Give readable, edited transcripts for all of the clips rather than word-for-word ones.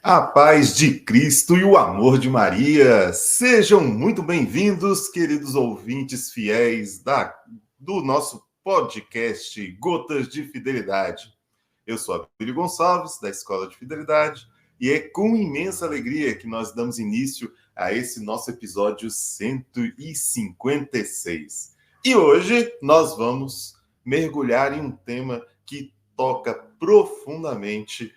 A paz de Cristo e o amor de Maria. Sejam muito bem-vindos, queridos ouvintes fiéis do nosso podcast Gotas de Fidelidade. Eu sou Abílio Gonçalves, da Escola de Fidelidade, e é com imensa alegria que nós damos início a esse nosso episódio 156. E hoje nós vamos mergulhar em um tema que toca profundamente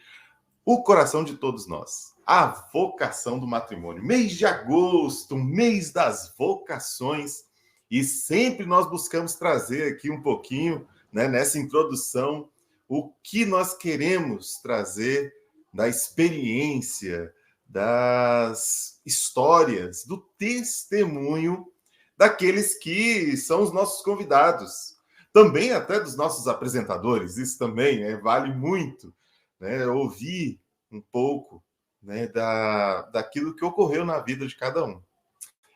o coração de todos nós, a vocação do matrimônio. Mês de agosto, mês das vocações, e sempre nós buscamos trazer aqui um pouquinho, nessa introdução, o que nós queremos trazer da experiência, das histórias, do testemunho daqueles que são os nossos convidados. Também até dos nossos apresentadores, isso também vale muito. Ouvir um pouco daquilo que ocorreu na vida de cada um.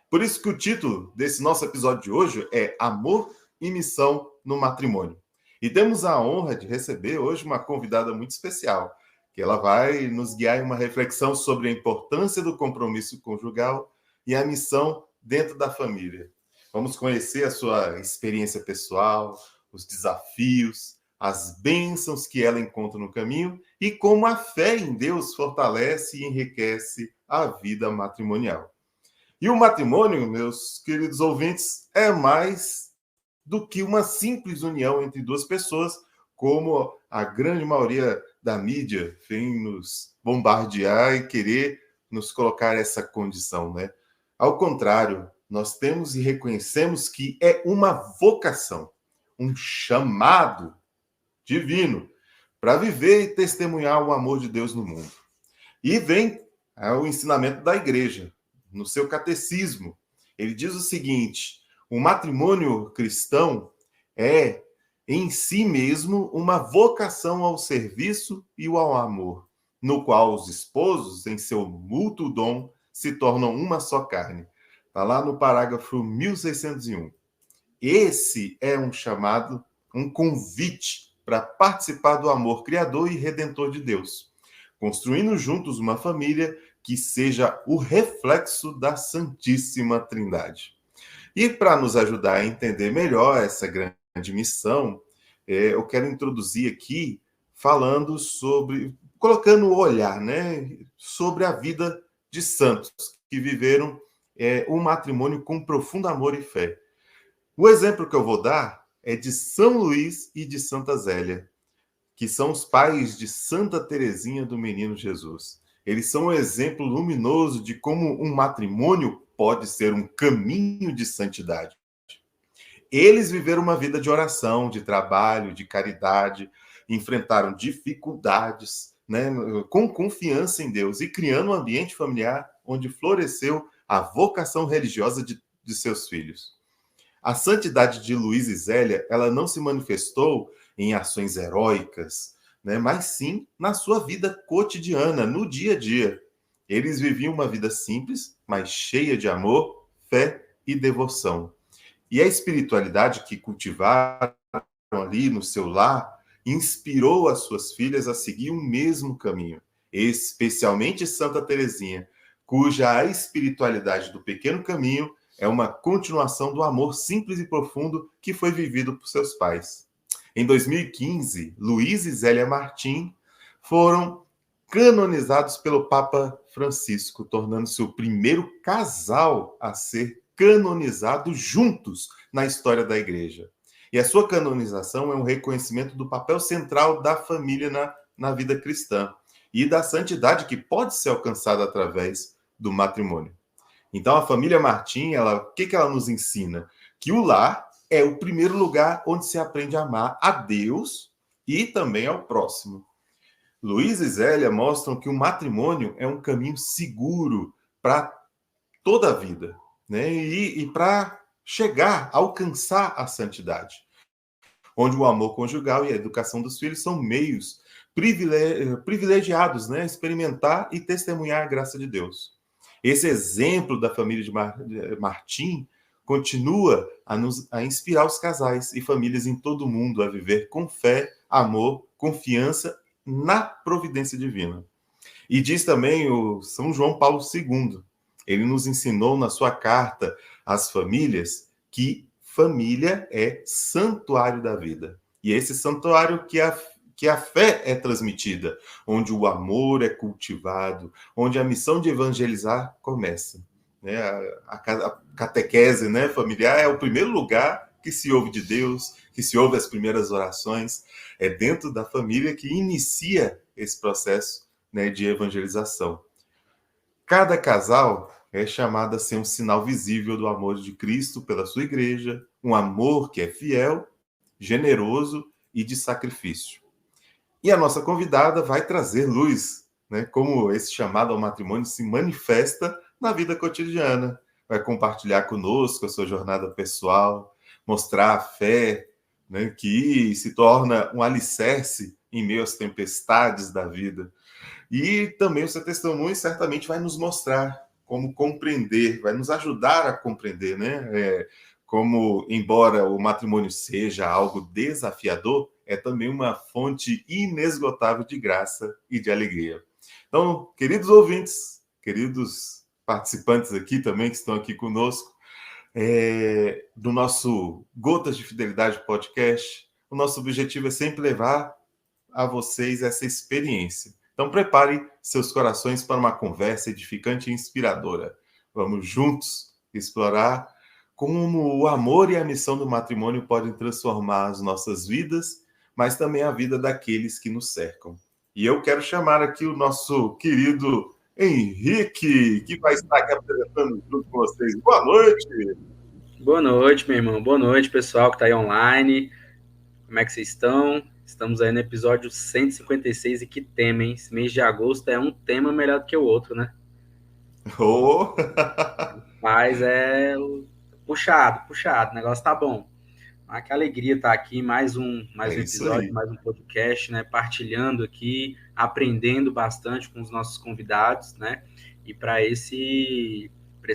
Por isso que o título desse nosso episódio de hoje é Amor e Missão no Matrimônio. E temos a honra de receber hoje uma convidada muito especial, que ela vai nos guiar em uma reflexão sobre a importância do compromisso conjugal e a missão dentro da família. Vamos conhecer a sua experiência pessoal, os desafios, as bênçãos que ela encontra no caminho e como a fé em Deus fortalece e enriquece a vida matrimonial. E o matrimônio, meus queridos ouvintes, é mais do que uma simples união entre duas pessoas, como a grande maioria da mídia vem nos bombardear e querer nos colocar essa condição, né? Ao contrário, nós temos e reconhecemos que é uma vocação, um chamado divino para viver e testemunhar o amor de Deus no mundo. E vem o ensinamento da igreja, no seu catecismo. Ele diz o seguinte: o matrimônio cristão é, em si mesmo, uma vocação ao serviço e ao amor, no qual os esposos, em seu mútuo dom, se tornam uma só carne. Está lá no parágrafo 1601. Esse é um chamado, um convite para participar do amor criador e redentor de Deus, construindo juntos uma família que seja o reflexo da Santíssima Trindade. E para nos ajudar a entender melhor essa grande missão, eu quero introduzir aqui colocando o olhar, sobre a vida de santos que viveram um matrimônio com profundo amor e fé. O exemplo que eu vou dar é de São Luís e de Santa Zélia, que são os pais de Santa Teresinha do Menino Jesus. Eles são um exemplo luminoso de como um matrimônio pode ser um caminho de santidade. Eles viveram uma vida de oração, de trabalho, de caridade, enfrentaram dificuldades, com confiança em Deus e criando um ambiente familiar onde floresceu a vocação religiosa de seus filhos. A santidade de Luís e Zélia, ela não se manifestou em ações heróicas, mas sim na sua vida cotidiana, no dia a dia. Eles viviam uma vida simples, mas cheia de amor, fé e devoção. E a espiritualidade que cultivaram ali no seu lar inspirou as suas filhas a seguir o mesmo caminho, especialmente Santa Teresinha, cuja espiritualidade do pequeno caminho é uma continuação do amor simples e profundo que foi vivido por seus pais. Em 2015, Luís e Zélia Martim foram canonizados pelo Papa Francisco, tornando-se o primeiro casal a ser canonizado juntos na história da Igreja. E a sua canonização é um reconhecimento do papel central da família na vida cristã e da santidade que pode ser alcançada através do matrimônio. Então, a família Martim, o que ela nos ensina? Que o lar é o primeiro lugar onde se aprende a amar a Deus e também ao próximo. Luís e Zélia mostram que o matrimônio é um caminho seguro para toda a vida, e para chegar, alcançar a santidade, onde o amor conjugal e a educação dos filhos são meios privilegiados, experimentar e testemunhar a graça de Deus. Esse exemplo da família de Martim continua a inspirar os casais e famílias em todo o mundo a viver com fé, amor, confiança na providência divina. E diz também o São João Paulo II, ele nos ensinou na sua carta às famílias que família é santuário da vida. E esse santuário que a fé é transmitida, onde o amor é cultivado, onde a missão de evangelizar começa. Né? A catequese, né, familiar é o primeiro lugar que se ouve de Deus, que se ouve as primeiras orações. É dentro da família que inicia esse processo, né, de evangelização. Cada casal é chamado a ser um sinal visível do amor de Cristo pela sua igreja, um amor que é fiel, generoso e de sacrifício. E a nossa convidada vai trazer luz, né, como esse chamado ao matrimônio se manifesta na vida cotidiana. Vai compartilhar conosco a sua jornada pessoal, mostrar a fé, né, que se torna um alicerce em meio às tempestades da vida. E também o seu testemunho certamente vai nos mostrar como compreender, vai nos ajudar a compreender, né? Como, embora o matrimônio seja algo desafiador, é também uma fonte inesgotável de graça e de alegria. Então, queridos ouvintes, queridos participantes aqui também que estão aqui conosco, do nosso Gotas de Fidelidade podcast, o nosso objetivo é sempre levar a vocês essa experiência. Então, prepare seus corações para uma conversa edificante e inspiradora. Vamos juntos explorar como o amor e a missão do matrimônio podem transformar as nossas vidas, mas também a vida daqueles que nos cercam. E eu quero chamar aqui o nosso querido Henrique, que vai estar aqui apresentando junto com vocês. Boa noite! Boa noite, meu irmão. Boa noite, pessoal que está aí online. Como é que vocês estão? Estamos aí no episódio 156 e que tema, hein? Esse mês de agosto é um tema melhor do que o outro, né? Oh. Mas é puxado. O negócio tá bom. Mas que alegria estar aqui, mais um episódio, mais um podcast, né? Partilhando aqui, aprendendo bastante com os nossos convidados, né? E para esse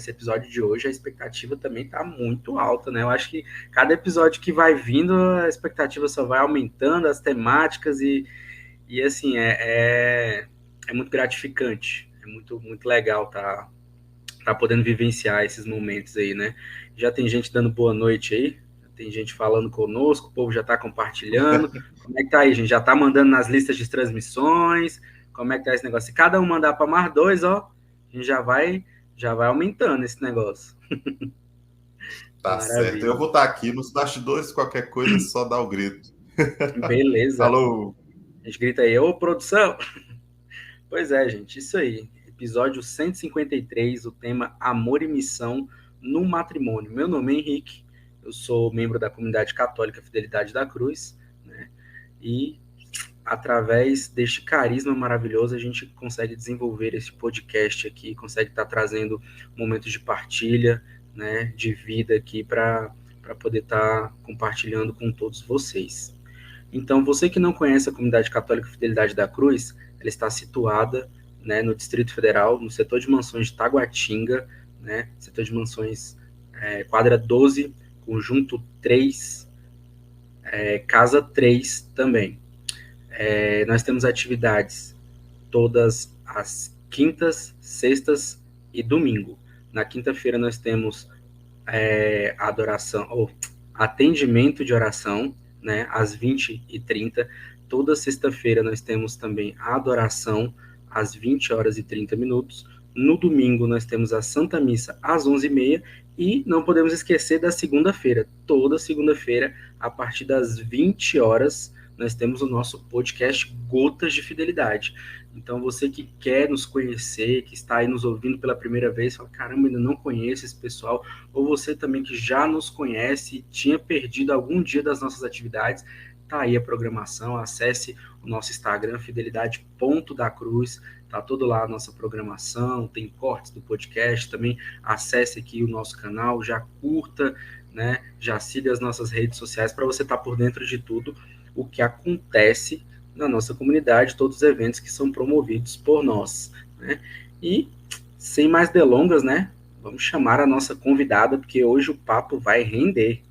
episódio de hoje, a expectativa também está muito alta, né? Eu acho que cada episódio que vai vindo, a expectativa só vai aumentando, as temáticas e assim, é muito gratificante. É muito legal tá podendo vivenciar esses momentos aí, né? Já tem gente dando boa noite aí, tem gente falando conosco, o povo já está compartilhando. Como é que tá aí, gente? Já tá mandando nas listas de transmissões? Como é que tá esse negócio? Se cada um mandar para mais dois, ó, a gente já vai aumentando esse negócio. Tá certo. Eu vou estar aqui nos bastidores, qualquer coisa, só dá o grito. Beleza. Alô. A gente grita aí, ô produção! Pois é, gente, isso aí. Episódio 153, o tema Amor e Missão no Matrimônio. Meu nome é Henrique, eu sou membro da comunidade católica Fidelidade da Cruz, né? E através deste carisma maravilhoso a gente consegue desenvolver esse podcast aqui, consegue estar trazendo momentos de partilha, né, de vida aqui para poder estar compartilhando com todos vocês. Então, você que não conhece a comunidade católica Fidelidade da Cruz, ela está situada, né, no Distrito Federal, no setor de mansões de Taguatinga, né, setor de mansões quadra 12, conjunto 3, casa 3 também. Nós temos atividades todas as quintas, sextas e domingo. Na quinta-feira nós temos adoração, ou atendimento de oração, né, às 20h30. Toda sexta-feira nós temos também a adoração às 20h30. No domingo nós temos a Santa Missa às 11h30 e não podemos esquecer da segunda-feira. Toda segunda-feira, a partir das 20h, nós temos o nosso podcast Gotas de Fidelidade. Então, você que quer nos conhecer, que está aí nos ouvindo pela primeira vez, fala, caramba, ainda não conheço esse pessoal, ou você também que já nos conhece, tinha perdido algum dia das nossas atividades, tá aí a programação, acesse o nosso Instagram, fidelidade.dacruz, tá tudo lá a nossa programação, tem cortes do podcast, também acesse aqui o nosso canal, já curta, né, já siga as nossas redes sociais para você estar por dentro de tudo o que acontece na nossa comunidade, todos os eventos que são promovidos por nós, né? E, sem mais delongas, né, vamos chamar a nossa convidada, porque hoje o papo vai render.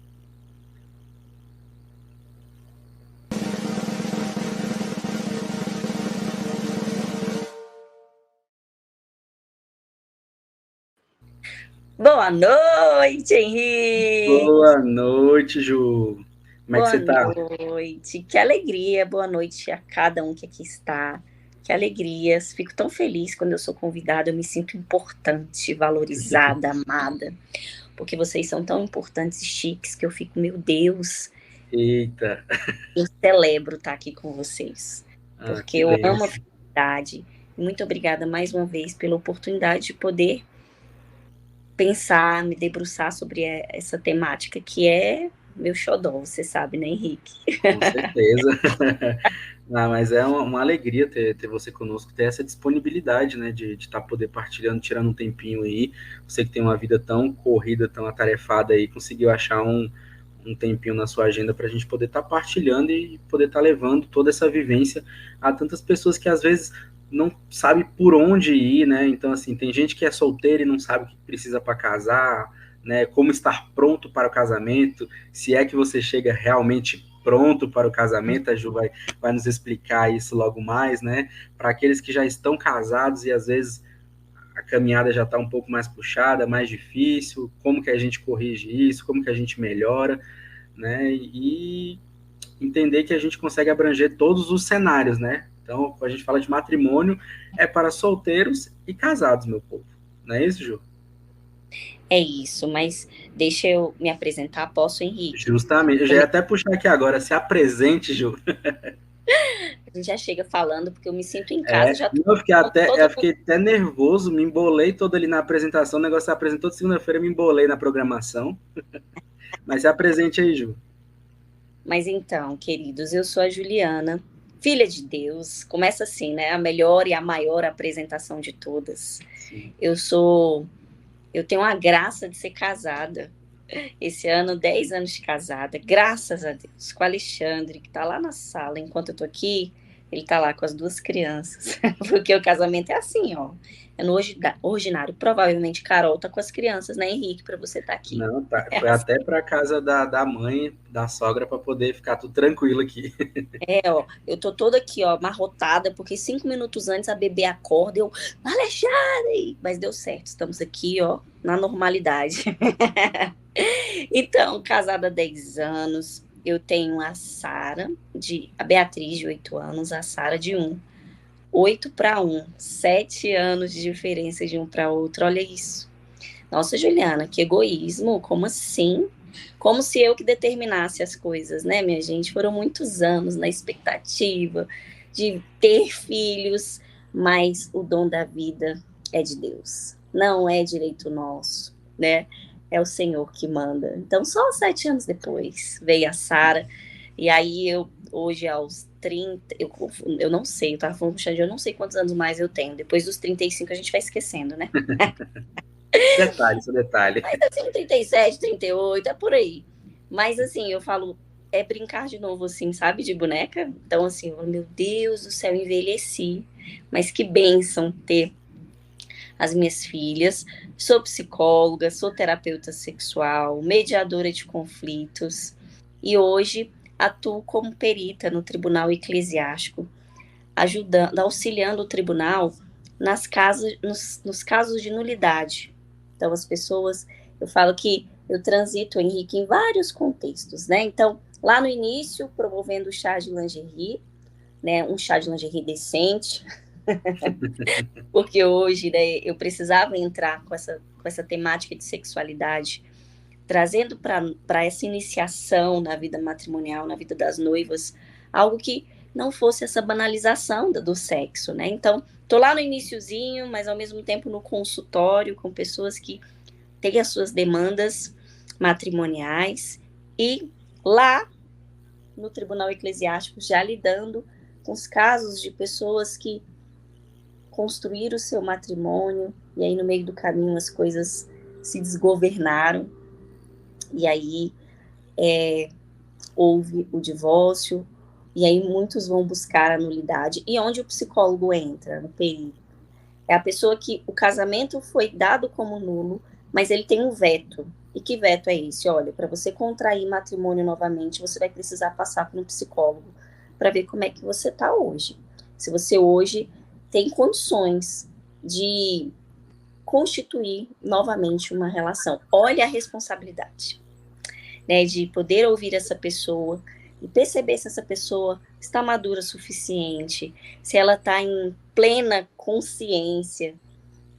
Boa noite, Henrique! Boa noite, Ju. Como é que Boa você tá? noite! Que alegria! Boa noite a cada um que aqui está. Que alegria! Fico tão feliz quando eu sou convidada, eu me sinto importante, valorizada, amada, porque vocês são tão importantes e chiques que eu fico, meu Deus, Eita, eu celebro estar aqui com vocês, porque que eu amo a benção. felicidade. Muito obrigada mais uma vez pela oportunidade de poder pensar, me debruçar sobre essa temática que é meu xodó, você sabe, né, Henrique? Com certeza. Ah, mas é uma alegria ter você conosco, ter essa disponibilidade, né, de estar poder partilhando, tirando um tempinho aí. Você que tem uma vida tão corrida, tão atarefada aí, conseguiu achar um tempinho na sua agenda para a gente poder estar partilhando e poder estar levando toda essa vivência a tantas pessoas que às vezes não sabe por onde ir, né? Então, assim, tem gente que é solteira e não sabe o que precisa para casar, né? Como estar pronto para o casamento, se é que você chega realmente pronto para o casamento, a Ju vai nos explicar isso logo mais, né? Para aqueles que já estão casados e às vezes a caminhada já está um pouco mais puxada, mais difícil, como que a gente corrige isso, como que a gente melhora, né? E entender que a gente consegue abranger todos os cenários, né? Então, quando a gente fala de matrimônio, é para solteiros e casados, meu povo. Não é isso, Ju? É isso, mas deixa eu me apresentar, posso, Henrique? Justamente. Eu já ia até puxar aqui agora. Se apresente, Ju. A gente já chega falando, porque eu me sinto em casa, É, já tô eu todo mundo. fiquei até nervoso, me embolei todo ali na apresentação. O negócio se apresentou de segunda-feira, me embolei na programação. Mas se apresente aí, Ju. Mas então, queridos, eu sou a Juliana, filha de Deus. Começa assim, né? A melhor e a maior apresentação de todas. Sim. Eu sou, eu tenho a graça de ser casada. Esse ano, 10 anos de casada, graças a Deus, com o Alexandre, que está lá na sala. Enquanto eu estou aqui, ele está lá com as duas crianças. Porque o casamento é assim, ó. É no ordinário. Provavelmente Carol tá com as crianças, né, Henrique, para você estar aqui. Não, tá. É Foi assim. até para casa da mãe, da sogra, para poder ficar tudo tranquilo aqui. É, ó, eu tô toda aqui, ó, amarrotada, porque 5 minutos antes a bebê acorda, eu, Alexandre! Mas deu certo, estamos aqui, ó, na normalidade. Então, casada há 10 anos, eu tenho a Sara, a Beatriz, de 8 anos, a Sara, de 1. 8 para 1, 7 anos de diferença de um para outro, olha isso. Nossa, Juliana, que egoísmo, como assim? Como se eu que determinasse as coisas, né, minha gente? Foram muitos anos na expectativa de ter filhos, mas o dom da vida é de Deus, não é direito nosso, né? É o Senhor que manda. Então, só 7 anos depois veio a Sara, e aí eu, hoje, aos 30, eu não sei, eu tava falando com o Xande, eu não sei quantos anos mais eu tenho. Depois dos 35 a gente vai esquecendo, né? Detalhe, seu detalhe. Mas assim, 37, 38, é por aí. Mas assim, eu falo, é brincar de novo, assim, sabe, de boneca. Então, assim, eu falo, meu Deus do céu, envelheci. Mas que bênção ter as minhas filhas. Sou psicóloga, sou terapeuta sexual, mediadora de conflitos. E hoje atuo como perita no Tribunal Eclesiástico, ajudando, auxiliando o tribunal nos casos de nulidade. Então, as pessoas, eu falo que eu transito, Henrique, em vários contextos, né? Então, lá no início, promovendo o chá de lingerie, né? Um chá de lingerie decente, porque hoje, né, eu precisava entrar com essa temática de sexualidade, trazendo para essa iniciação na vida matrimonial, na vida das noivas, algo que não fosse essa banalização do sexo, né? Então, tô lá no iniciozinho, mas ao mesmo tempo no consultório com pessoas que têm as suas demandas matrimoniais e lá no Tribunal Eclesiástico já lidando com os casos de pessoas que construíram o seu matrimônio e aí no meio do caminho as coisas se desgovernaram e aí houve o divórcio, e aí muitos vão buscar a nulidade. E onde o psicólogo entra no período? É a pessoa que o casamento foi dado como nulo, mas ele tem um veto. E que veto é esse? Olha, para você contrair matrimônio novamente, você vai precisar passar por um psicólogo para ver como é que você está hoje. Se você hoje tem condições de constituir novamente uma relação. Olha a responsabilidade, né, de poder ouvir essa pessoa e perceber se essa pessoa está madura o suficiente, se ela está em plena consciência,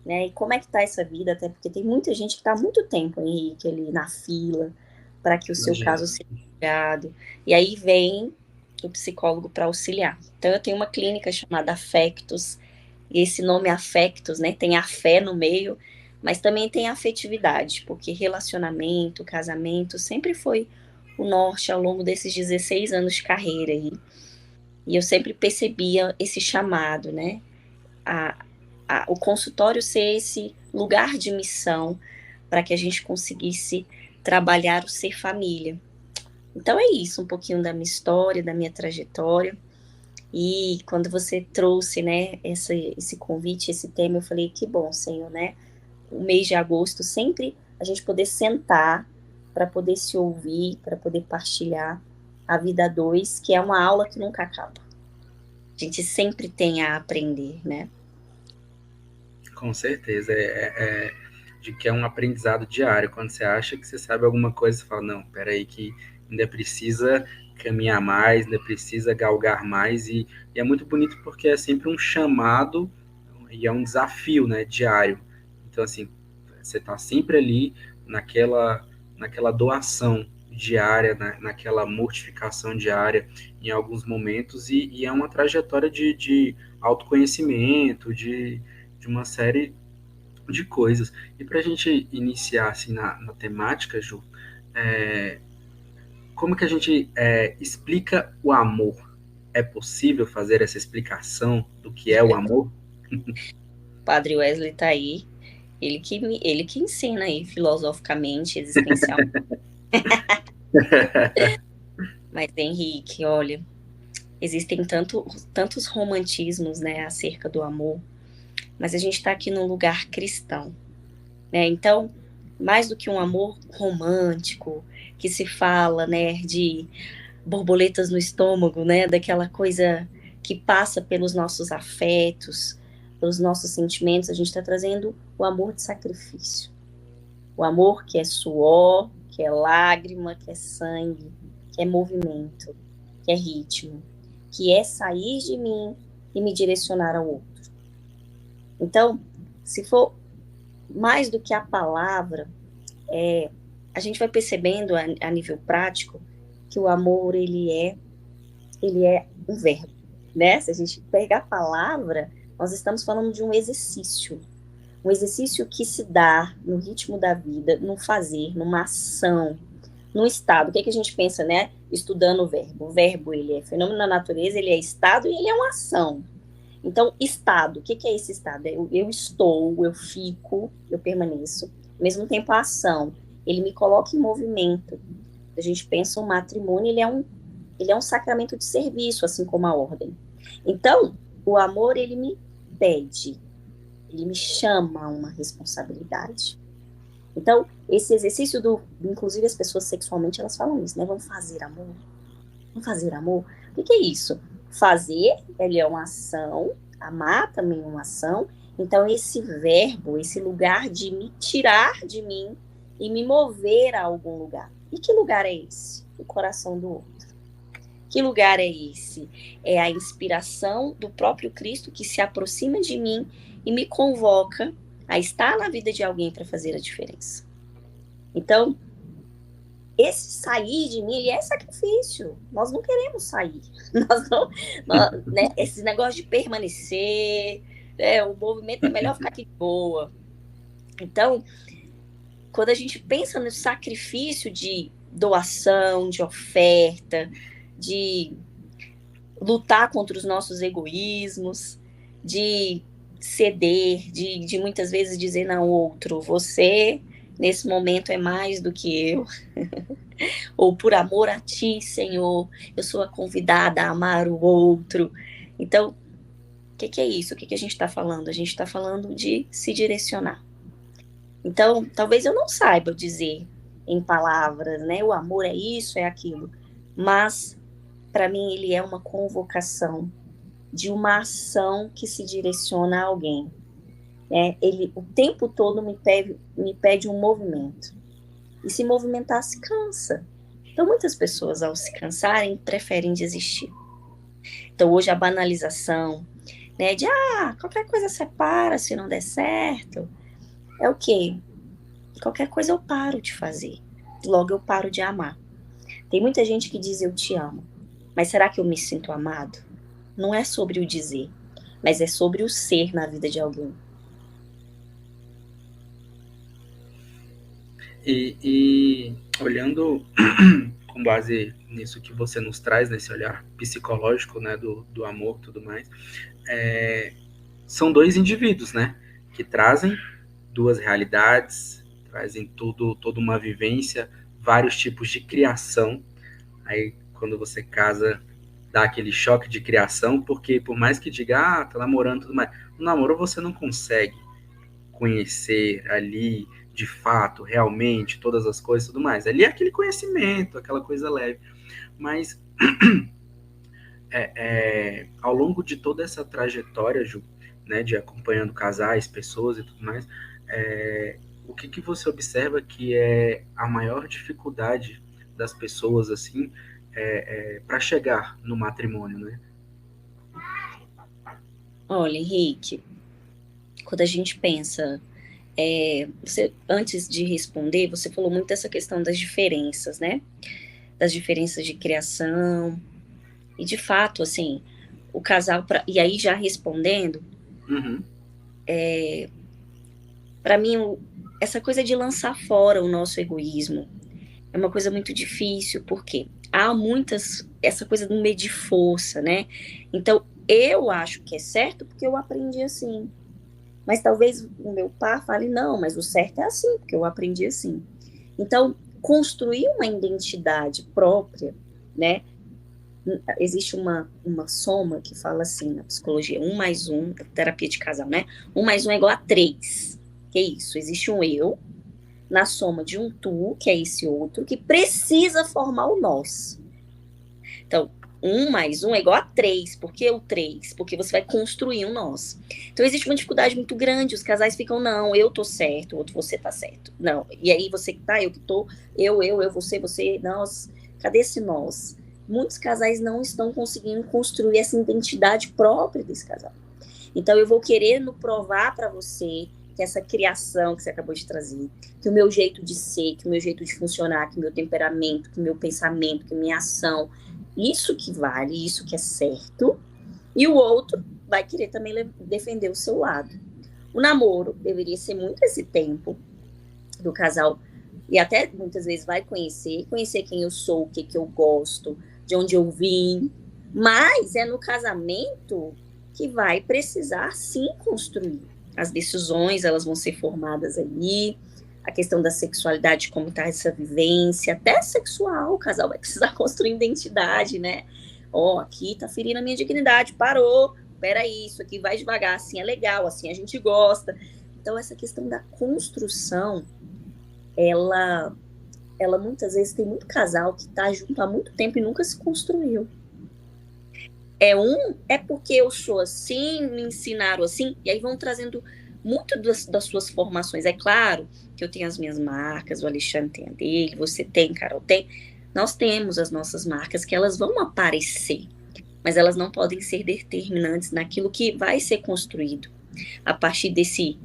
né, e como é que está essa vida, até porque tem muita gente que está há muito tempo, Henrique, ali na fila, para que o seu caso seja julgado, e aí vem o psicólogo para auxiliar. Então, eu tenho uma clínica chamada Afectos, e esse nome Afectos, né, tem a fé no meio, mas também tem a afetividade, porque relacionamento, casamento, sempre foi o norte ao longo desses 16 anos de carreira, e eu sempre percebia esse chamado, né, o consultório ser esse lugar de missão para que a gente conseguisse trabalhar o ser família. Então é isso, um pouquinho da minha história, da minha trajetória. E quando você trouxe, né, esse convite, esse tema, eu falei, que bom, Senhor, né? O mês de agosto, sempre a gente poder sentar para poder se ouvir, para poder partilhar a vida a dois, que é uma aula que nunca acaba. A gente sempre tem a aprender, né? Com certeza, de que é um aprendizado diário. Quando você acha que você sabe alguma coisa, você fala, não, peraí que ainda precisa caminhar mais, ainda precisa galgar mais, e é muito bonito porque é sempre um chamado e é um desafio, né, diário. Então, assim, você está sempre ali naquela doação diária, naquela mortificação diária em alguns momentos, e é uma trajetória de autoconhecimento, de uma série de coisas. E para a gente iniciar assim na temática, Ju, como que a gente explica o amor? É possível fazer essa explicação do que é o amor? O Padre Wesley está aí, ele que ensina aí filosoficamente, existencialmente. Mas, Henrique, olha, existem tantos romantismos, né, acerca do amor, mas a gente está aqui num lugar cristão, né? Então, mais do que um amor romântico, que se fala, né, de borboletas no estômago, né, daquela coisa que passa pelos nossos afetos, pelos nossos sentimentos, a gente está trazendo o amor de sacrifício. O amor que é suor, que é lágrima, que é sangue, que é movimento, que é ritmo, que é sair de mim e me direcionar ao outro. Então, se for mais do que a palavra, a gente vai percebendo a nível prático que o amor ele é um verbo, né? Se a gente pegar a palavra, nós estamos falando de um exercício que se dá no ritmo da vida, no fazer, numa ação, num estado. O que a gente pensa, né? Estudando o verbo. O verbo, ele é fenômeno da natureza, ele é estado e ele é uma ação. Então, estado, o que é esse estado? Eu estou, eu fico, eu permaneço. Ao mesmo tempo, a ação, ele me coloca em movimento. A gente pensa o matrimônio, ele é um sacramento de serviço, assim como a ordem. Então, o amor, ele me pede, ele me chama a uma responsabilidade. Então, esse exercício inclusive as pessoas sexualmente, elas falam isso, né? Vamos fazer amor? Vamos fazer amor? O que é isso? Fazer, ele é uma ação, amar também é uma ação. Então, esse verbo, esse lugar de me tirar de mim e me mover a algum lugar. E que lugar é esse? O coração do outro. Que lugar é esse? É a inspiração do próprio Cristo que se aproxima de mim e me convoca a estar na vida de alguém para fazer a diferença. Então, esse sair de mim, ele é sacrifício. Nós não queremos sair. Né, esse negócio de permanecer, né, o movimento é melhor ficar aqui de boa. Então, quando a gente pensa no sacrifício de doação, de oferta, de lutar contra os nossos egoísmos, de ceder, de muitas vezes dizer não, outro, você nesse momento é mais do que eu, ou por amor a ti, Senhor, eu sou a convidada a amar o outro. Então, o que é isso? O que a gente está falando? A gente está falando de se direcionar. Então, talvez eu não saiba dizer em palavras, né? O amor é isso, é aquilo. Mas, para mim, ele é uma convocação de uma ação que se direciona a alguém. Ele o tempo todo me pede um movimento. E se movimentar se cansa. Então, muitas pessoas, ao se cansarem, preferem desistir. Então, hoje a banalização, né, de qualquer coisa separa se não der certo, é o quê? Qualquer coisa eu paro de fazer. Logo eu paro de amar. Tem muita gente que diz eu te amo. Mas será que eu me sinto amado? Não é sobre o dizer, mas é sobre o ser na vida de alguém. E olhando com base nisso que você nos traz, nesse olhar psicológico, né, do amor e tudo mais, são dois indivíduos, né, que trazem duas realidades, trazem toda uma vivência, vários tipos de criação. Aí, quando você casa, dá aquele choque de criação, porque por mais que diga, tá namorando, tudo mais, no namoro você não consegue conhecer ali, de fato, realmente, todas as coisas e tudo mais. Ali é aquele conhecimento, aquela coisa leve. Mas, ao longo de toda essa trajetória, Ju, né, de acompanhando casais, pessoas e tudo mais, o que você observa que é a maior dificuldade das pessoas, assim, para chegar no matrimônio, né? Olha, Henrique, quando a gente pensa, antes de responder, você falou muito dessa questão das diferenças, né? Das diferenças de criação. E de fato, assim, o casal, e aí já respondendo, para mim, essa coisa de lançar fora o nosso egoísmo é uma coisa muito difícil, porque há essa coisa do medir força, né? Então, eu acho que é certo porque eu aprendi assim. Mas talvez o meu par fale, não, mas o certo é assim, porque eu aprendi assim. Então, construir uma identidade própria, né? Existe uma soma que fala assim na psicologia, 1 mais 1, terapia de casal, né? 1 mais 1 é igual a 3. Que é isso? Existe um eu na soma de um tu, que é esse outro, que precisa formar o nós. Então, 1 mais 1 é igual a 3. Por que o 3? Porque você vai construir um nós. Então, existe uma dificuldade muito grande. Os casais ficam, não, eu tô certo, o outro você tá certo. Não, e aí você que tá, eu que tô, eu, você, nós. Cadê esse nós? Muitos casais não estão conseguindo construir essa identidade própria desse casal. Então, eu vou querendo provar para você que essa criação que você acabou de trazer, que o meu jeito de ser, que o meu jeito de funcionar, que o meu temperamento, que o meu pensamento, que a minha ação, isso que vale, isso que é certo, e o outro vai querer também defender o seu lado. O namoro deveria ser muito esse tempo do casal, e até muitas vezes vai conhecer quem eu sou, o que eu gosto, de onde eu vim, mas é no casamento que vai precisar sim construir. As decisões, elas vão ser formadas ali, a questão da sexualidade, como está essa vivência, até sexual, o casal vai precisar construir identidade, né? Aqui tá ferindo a minha dignidade, parou, peraí, isso aqui vai devagar, assim é legal, assim a gente gosta. Então, essa questão da construção, ela muitas vezes tem muito casal que tá junto há muito tempo e nunca se construiu. É porque eu sou assim, me ensinaram assim, e aí vão trazendo muito das suas formações. É claro que eu tenho as minhas marcas, o Alexandre tem a dele, você tem, Carol tem. Nós temos as nossas marcas que elas vão aparecer, mas elas não podem ser determinantes naquilo que vai ser construído a partir desse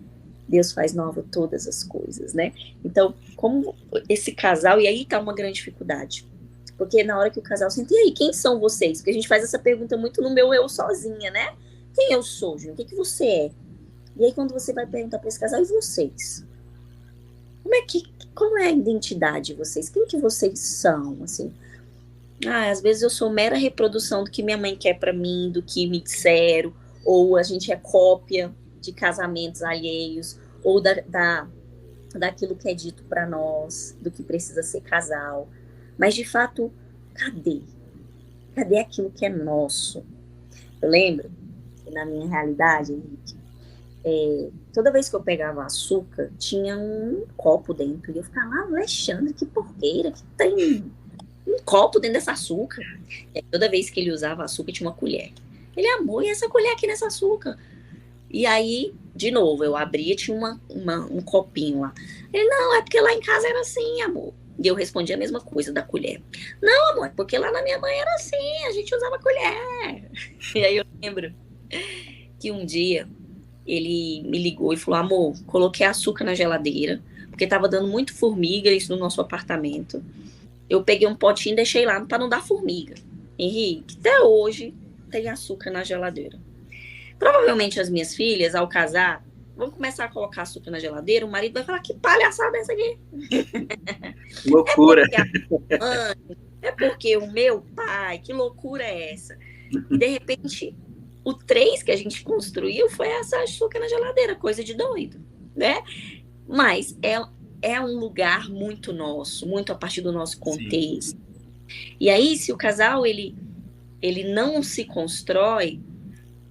Deus faz nova todas as coisas, né? Então, como esse casal, e aí tá uma grande dificuldade. Porque na hora que o casal senta, e aí, quem são vocês? Porque a gente faz essa pergunta muito no meu eu sozinha, né? Quem eu sou, Júnior? O que você é? E aí, quando você vai perguntar para esse casal, e vocês? Como é a identidade de vocês? Quem que vocês são, assim? Às vezes eu sou mera reprodução do que minha mãe quer para mim, do que me disseram, ou a gente é cópia de casamentos alheios, ou daquilo que é dito para nós, do que precisa ser casal. Mas, de fato, cadê? Cadê aquilo que é nosso? Eu lembro que na minha realidade, toda vez que eu pegava açúcar, tinha um copo dentro. E eu ficava, Alexandre, que porqueira, que tem um copo dentro dessa açúcar. E aí, toda vez que ele usava açúcar, tinha uma colher. Ele, amor, e essa colher aqui nessa açúcar? E aí, De novo, eu abria, tinha um copinho lá. Ele, não, é porque lá em casa era assim, amor. E eu respondi a mesma coisa da colher. Não, amor, é porque lá na minha mãe era assim, a gente usava colher. E aí eu lembro que um dia ele me ligou e falou, amor, coloquei açúcar na geladeira, porque tava dando muito formiga isso no nosso apartamento. Eu peguei um potinho e deixei lá para não dar formiga. Henrique, até hoje tem açúcar na geladeira. Provavelmente as minhas filhas, ao casar, vão começar a colocar açúcar na geladeira, o marido vai falar, que palhaçada é essa aqui? Loucura. É porque o meu pai, que loucura é essa? E de repente, o 3 que a gente construiu foi essa açúcar na geladeira, coisa de doido, né? Mas é um lugar muito nosso, muito a partir do nosso contexto. Sim. E aí, se o casal, ele não se constrói,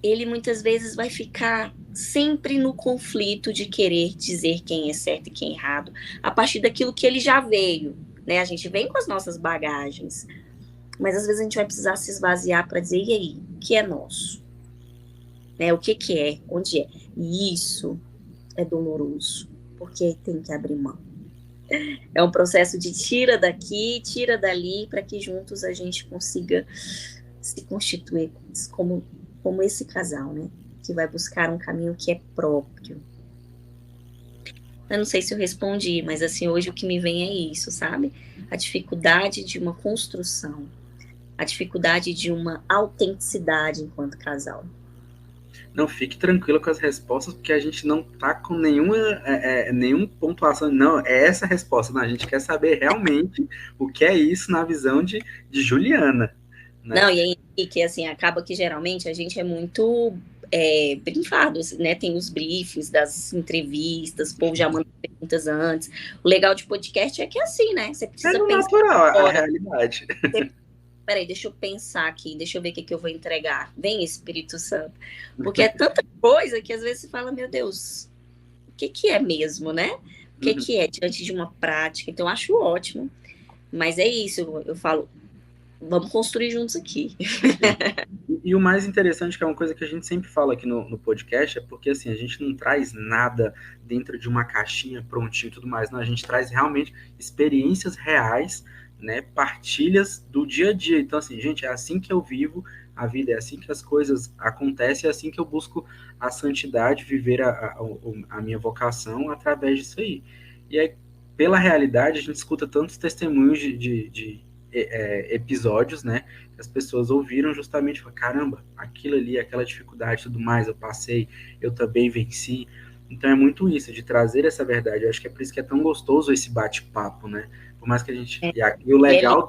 ele muitas vezes vai ficar sempre no conflito de querer dizer quem é certo e quem é errado, a partir daquilo que ele já veio, né? A gente vem com as nossas bagagens, mas às vezes a gente vai precisar se esvaziar para dizer, e aí, o que é nosso? Né? O que é? Onde é? E isso é doloroso, porque tem que abrir mão. É um processo de tira daqui, tira dali, para que juntos a gente consiga se constituir como esse casal, né? Que vai buscar um caminho que é próprio. Eu não sei se eu respondi, mas assim, hoje o que me vem é isso, sabe? A dificuldade de uma construção, a dificuldade de uma autenticidade enquanto casal. Não, fique tranquilo com as respostas, porque a gente não tá com nenhuma pontuação. Não, é essa a resposta. Não, a gente quer saber realmente o que é isso na visão de Juliana. Né? Não, e aí, que assim, acaba que geralmente a gente é muito brincado, né? Tem os briefings das entrevistas, o povo já manda perguntas antes. O legal de podcast é que é assim, né? Você precisa pensar. Natural, a realidade. Peraí, deixa eu pensar aqui, deixa eu ver o que eu vou entregar. Vem, Espírito Santo. Porque é tanta coisa que às vezes você fala, meu Deus, o que é mesmo, né? O que é diante de uma prática? Então, eu acho ótimo. Mas é isso, eu falo, vamos construir juntos aqui. E o mais interessante, que é uma coisa que a gente sempre fala aqui no podcast, é porque assim, a gente não traz nada dentro de uma caixinha prontinho e tudo mais, não, a gente traz realmente experiências reais, né, partilhas do dia a dia. Então assim, gente, é assim que eu vivo a vida, é assim que as coisas acontecem, é assim que eu busco a santidade, viver a minha vocação através disso aí. E aí, pela realidade, a gente escuta tantos testemunhos de episódios, né, que as pessoas ouviram justamente, caramba, aquilo ali, aquela dificuldade, tudo mais, eu passei, eu também venci. Então é muito isso, de trazer essa verdade. Eu acho que é por isso que é tão gostoso esse bate-papo, né? Por mais que a gente... E o legal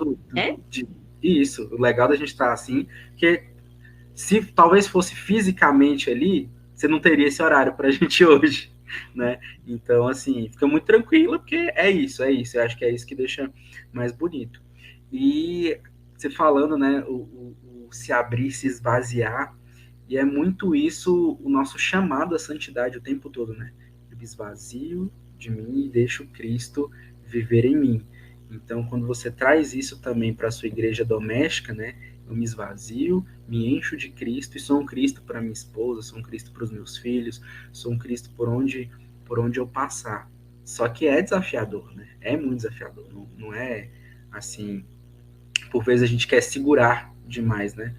isso, o legal da gente estar assim, que se talvez fosse fisicamente ali, você não teria esse horário pra gente hoje, né? Então, assim, fica muito tranquilo, porque é isso. Eu acho que é isso que deixa mais bonito. E você falando, né, o se abrir, se esvaziar, e é muito isso o nosso chamado à santidade o tempo todo, né? Eu me esvazio de mim e deixo Cristo viver em mim. Então, quando você traz isso também para a sua igreja doméstica, né? Eu me esvazio, me encho de Cristo e sou um Cristo para minha esposa, sou um Cristo para os meus filhos, sou um Cristo por onde eu passar. Só que é desafiador, né? É muito desafiador. Não é assim... Por vezes a gente quer segurar demais, né?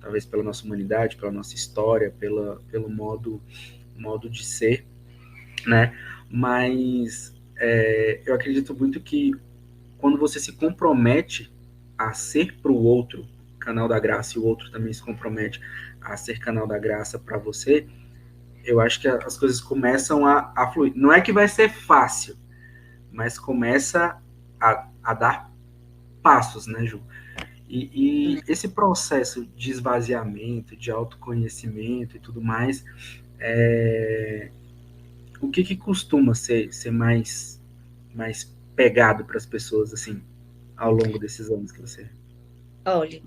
Talvez pela nossa humanidade, pela nossa história, pelo modo de ser, né? Mas eu acredito muito que quando você se compromete a ser para o outro canal da graça e o outro também se compromete a ser canal da graça para você, eu acho que as coisas começam a fluir. Não é que vai ser fácil, mas começa a dar passos, né, Ju? E esse processo de esvaziamento, de autoconhecimento e tudo mais, o que costuma ser mais pegado para as pessoas, assim, ao longo desses anos que você... Olha,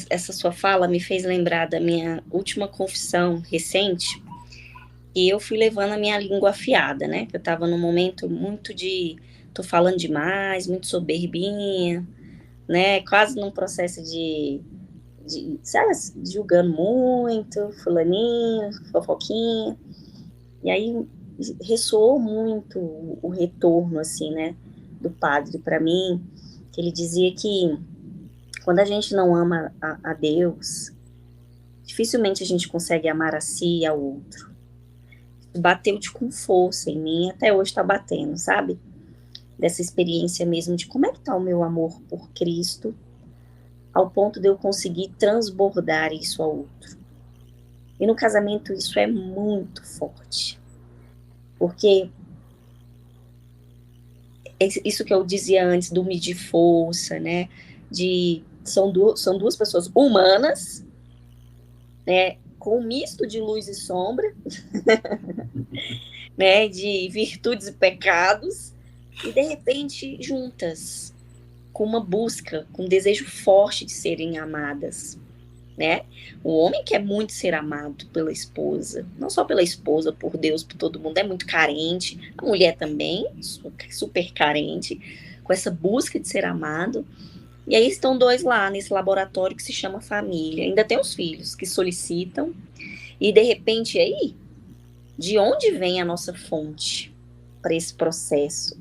essa sua fala me fez lembrar da minha última confissão recente, e eu fui levando a minha língua afiada, né? Eu estava num momento muito tô falando demais, muito soberbinha, né? Quase num processo de sabe, julgando muito, fulaninho, fofoquinha. E aí ressoou muito o retorno, assim, né, do padre para mim, que ele dizia que quando a gente não ama a Deus, dificilmente a gente consegue amar a si e ao outro. Bateu com força em mim, até hoje está batendo, sabe? Dessa experiência mesmo de como é que tá o meu amor por Cristo, ao ponto de eu conseguir transbordar isso ao outro. E no casamento isso é muito forte. Porque isso que eu dizia antes do medir força, né? São duas pessoas humanas, né? Com um misto de luz e sombra, né? De virtudes e pecados, e de repente juntas, com uma busca, com um desejo forte de serem amadas, né? O homem quer muito ser amado pela esposa, não só pela esposa, por Deus, por todo mundo, é muito carente. A mulher também, super carente, com essa busca de ser amado. E aí estão dois lá nesse laboratório que se chama família. Ainda tem os filhos que solicitam. E de repente aí, de onde vem a nossa fonte para esse processo?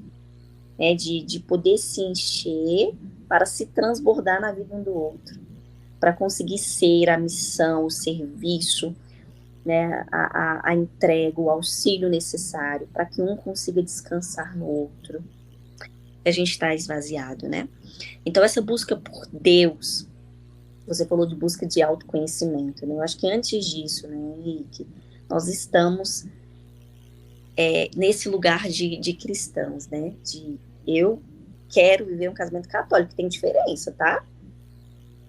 Né, de poder se encher para se transbordar na vida um do outro, para conseguir ser a missão, o serviço, né, a entrega, o auxílio necessário para que um consiga descansar no outro. A gente está esvaziado, né? Então essa busca por Deus, você falou de busca de autoconhecimento, né? Eu acho que antes disso, né, Henrique, nós estamos nesse lugar de cristãos, né? De eu quero viver um casamento católico, tem diferença, tá?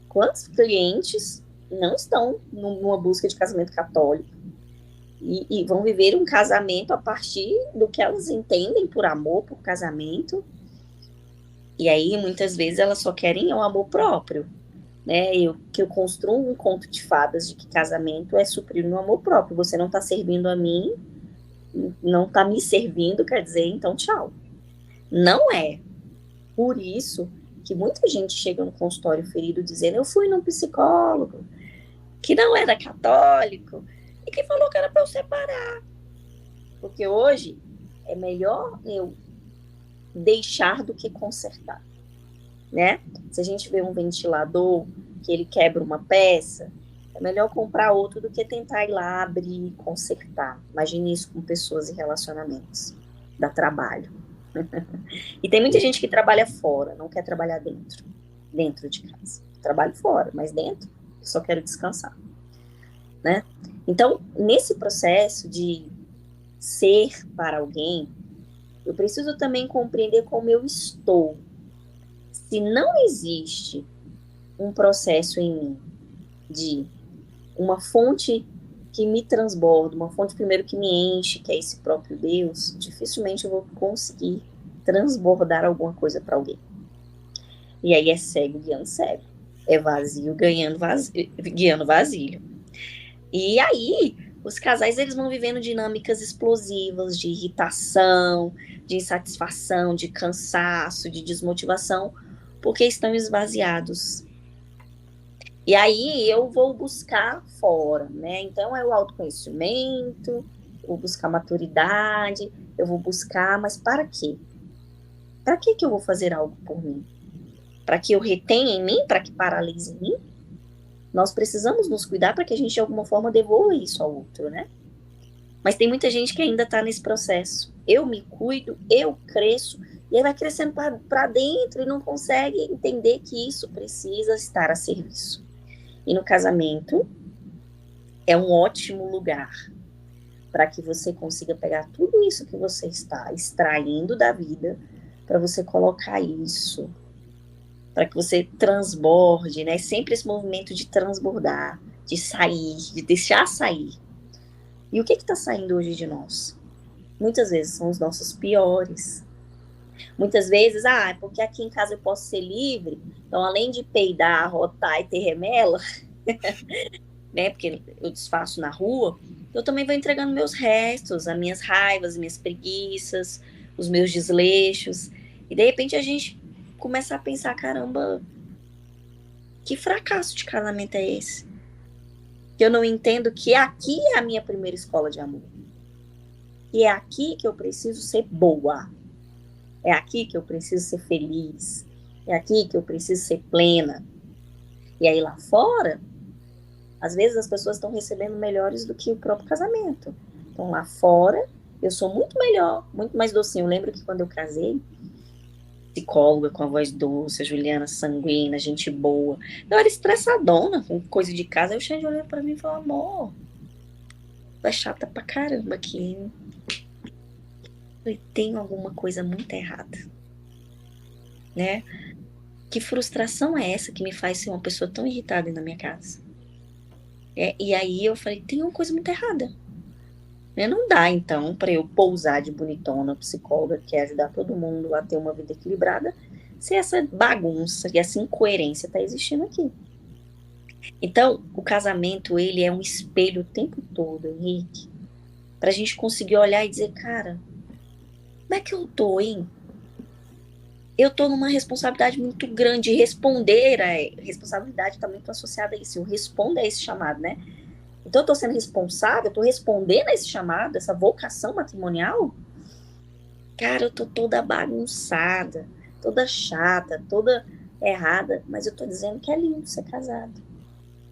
Quantos clientes não estão numa busca de casamento católico e vão viver um casamento a partir do que elas entendem por amor, por casamento, e aí muitas vezes elas só querem o amor próprio, né? Que eu construo um conto de fadas de que casamento é suprir no amor próprio. Você não está servindo a mim, não está me servindo, quer dizer, então tchau. Não é. Por isso que muita gente chega no consultório ferido dizendo: eu fui num psicólogo que não era católico e que falou que era para eu separar. Porque hoje é melhor eu deixar do que consertar, né? Se a gente vê um ventilador que ele quebra uma peça, é melhor comprar outro do que tentar ir lá abrir e consertar. Imagine isso com pessoas e relacionamentos. Dá trabalho. E tem muita gente que trabalha fora, não quer trabalhar dentro de casa. Trabalho fora, mas dentro eu só quero descansar, né? Então, nesse processo de ser para alguém, eu preciso também compreender como eu estou. Se não existe um processo em mim de uma fonte que me transborda, uma fonte primeiro que me enche, que é esse próprio Deus, dificilmente eu vou conseguir transbordar alguma coisa para alguém. E aí é cego guiando cego, é vazio guiando vazio. E aí os casais eles vão vivendo dinâmicas explosivas de irritação, de insatisfação, de cansaço, de desmotivação, porque estão esvaziados. E aí eu vou buscar fora, né? Então é o autoconhecimento, eu vou buscar maturidade, eu vou buscar, mas para quê? Para que eu vou fazer algo por mim? Para que eu retenha em mim? Para que paralise em mim? Nós precisamos nos cuidar para que a gente de alguma forma devolva isso ao outro, né? Mas tem muita gente que ainda está nesse processo. Eu me cuido, eu cresço, e aí vai crescendo para dentro e não consegue entender que isso precisa estar a serviço. E no casamento é um ótimo lugar para que você consiga pegar tudo isso que você está extraindo da vida, para você colocar isso, para que você transborde, né? Sempre esse movimento de transbordar, de sair, de deixar sair. E o que está saindo hoje de nós? Muitas vezes são os nossos piores. Muitas vezes, é porque aqui em casa eu posso ser livre, então além de peidar, arrotar e ter remela, né, porque eu desfaço na rua, eu também vou entregando meus restos, as minhas raivas, as minhas preguiças, os meus desleixos, e de repente a gente começa a pensar, caramba, Que fracasso de casamento é esse? Que eu não entendo que aqui é a minha primeira escola de amor. E é aqui que eu preciso ser boa. É aqui que eu preciso ser feliz. É aqui que eu preciso ser plena. E aí lá fora, às vezes as pessoas estão recebendo melhores do que o próprio casamento. Então lá fora, eu sou muito melhor, muito mais docinho. Eu lembro que quando eu casei, psicóloga com a voz doce, a Juliana sanguínea, gente boa. Eu era estressadona com coisa de casa. Aí o Xande olhou pra mim e falou, amor, tu é chata pra caramba aqui. Eu tenho alguma coisa muito errada, né? Que frustração é essa que me faz ser uma pessoa tão irritada na minha casa? E aí eu falei, tem uma coisa muito errada. Não dá, então, para eu pousar de bonitona, psicóloga, que quer ajudar todo mundo a ter uma vida equilibrada, se essa bagunça e essa incoerência está existindo aqui. Então, o casamento, ele é um espelho o tempo todo, Henrique, para a gente conseguir olhar e dizer, cara, como é que eu tô, hein? Eu tô numa responsabilidade muito grande, responder, a responsabilidade está muito associada a isso, eu respondo a esse chamado, né? Então, eu tô sendo responsável, eu tô respondendo a esse chamado, essa vocação matrimonial. Cara, eu tô toda bagunçada, toda chata, toda errada, mas eu tô dizendo que é lindo ser casado.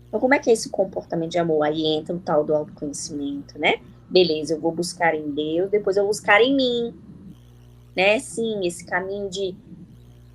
Então, como é que é esse comportamento de amor? Aí entra o tal do autoconhecimento, né? Beleza, eu vou buscar em Deus, depois eu vou buscar em mim, né? Sim, esse caminho de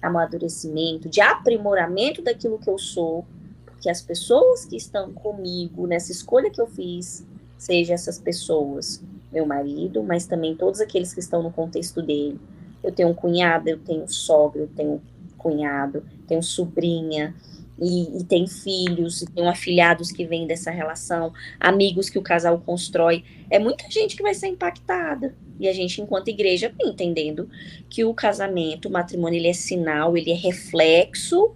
amadurecimento, de aprimoramento daquilo que eu sou, porque as pessoas que estão comigo nessa escolha que eu fiz, seja essas pessoas, meu marido, mas também todos aqueles que estão no contexto dele. Eu tenho um cunhado, eu tenho sogra, eu tenho cunhado, tenho sobrinha, e tem filhos, e tenho afilhados que vêm dessa relação, amigos que o casal constrói. É muita gente que vai ser impactada. E a gente, enquanto igreja, entendendo que o casamento, o matrimônio, ele é sinal, ele é reflexo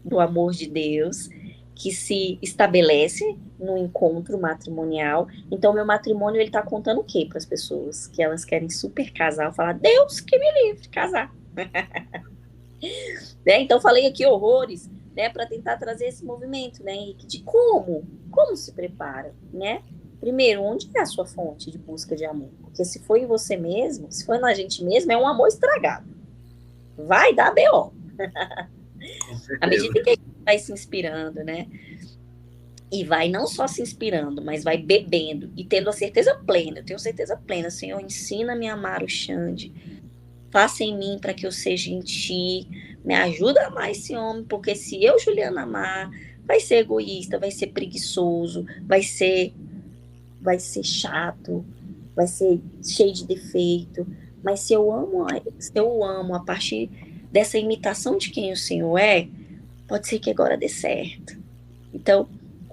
do amor de Deus, que se estabelece no encontro matrimonial. Então, meu matrimônio, ele tá contando o quê para as pessoas? Que elas querem super casar, falar, Deus que me livre de casar. Né? Então, falei aqui horrores, né, para tentar trazer esse movimento, né, Henrique, de como se prepara, né? Primeiro, onde é a sua fonte de busca de amor? Porque se foi em você mesmo, se foi na gente mesmo, é um amor estragado. Vai dar B.O. À medida que a gente vai se inspirando, né? E vai não só se inspirando, mas vai bebendo e tendo a certeza plena. Eu tenho certeza plena, Senhor, ensina-me a amar o Xande. Faça em mim para que eu seja em ti. Me ajuda a amar esse homem, porque se eu, Juliana, amar, vai ser egoísta, vai ser preguiçoso, vai ser chato, vai ser cheio de defeito. Mas se eu o amo a partir dessa imitação de quem o Senhor é, pode ser que agora dê certo. Então,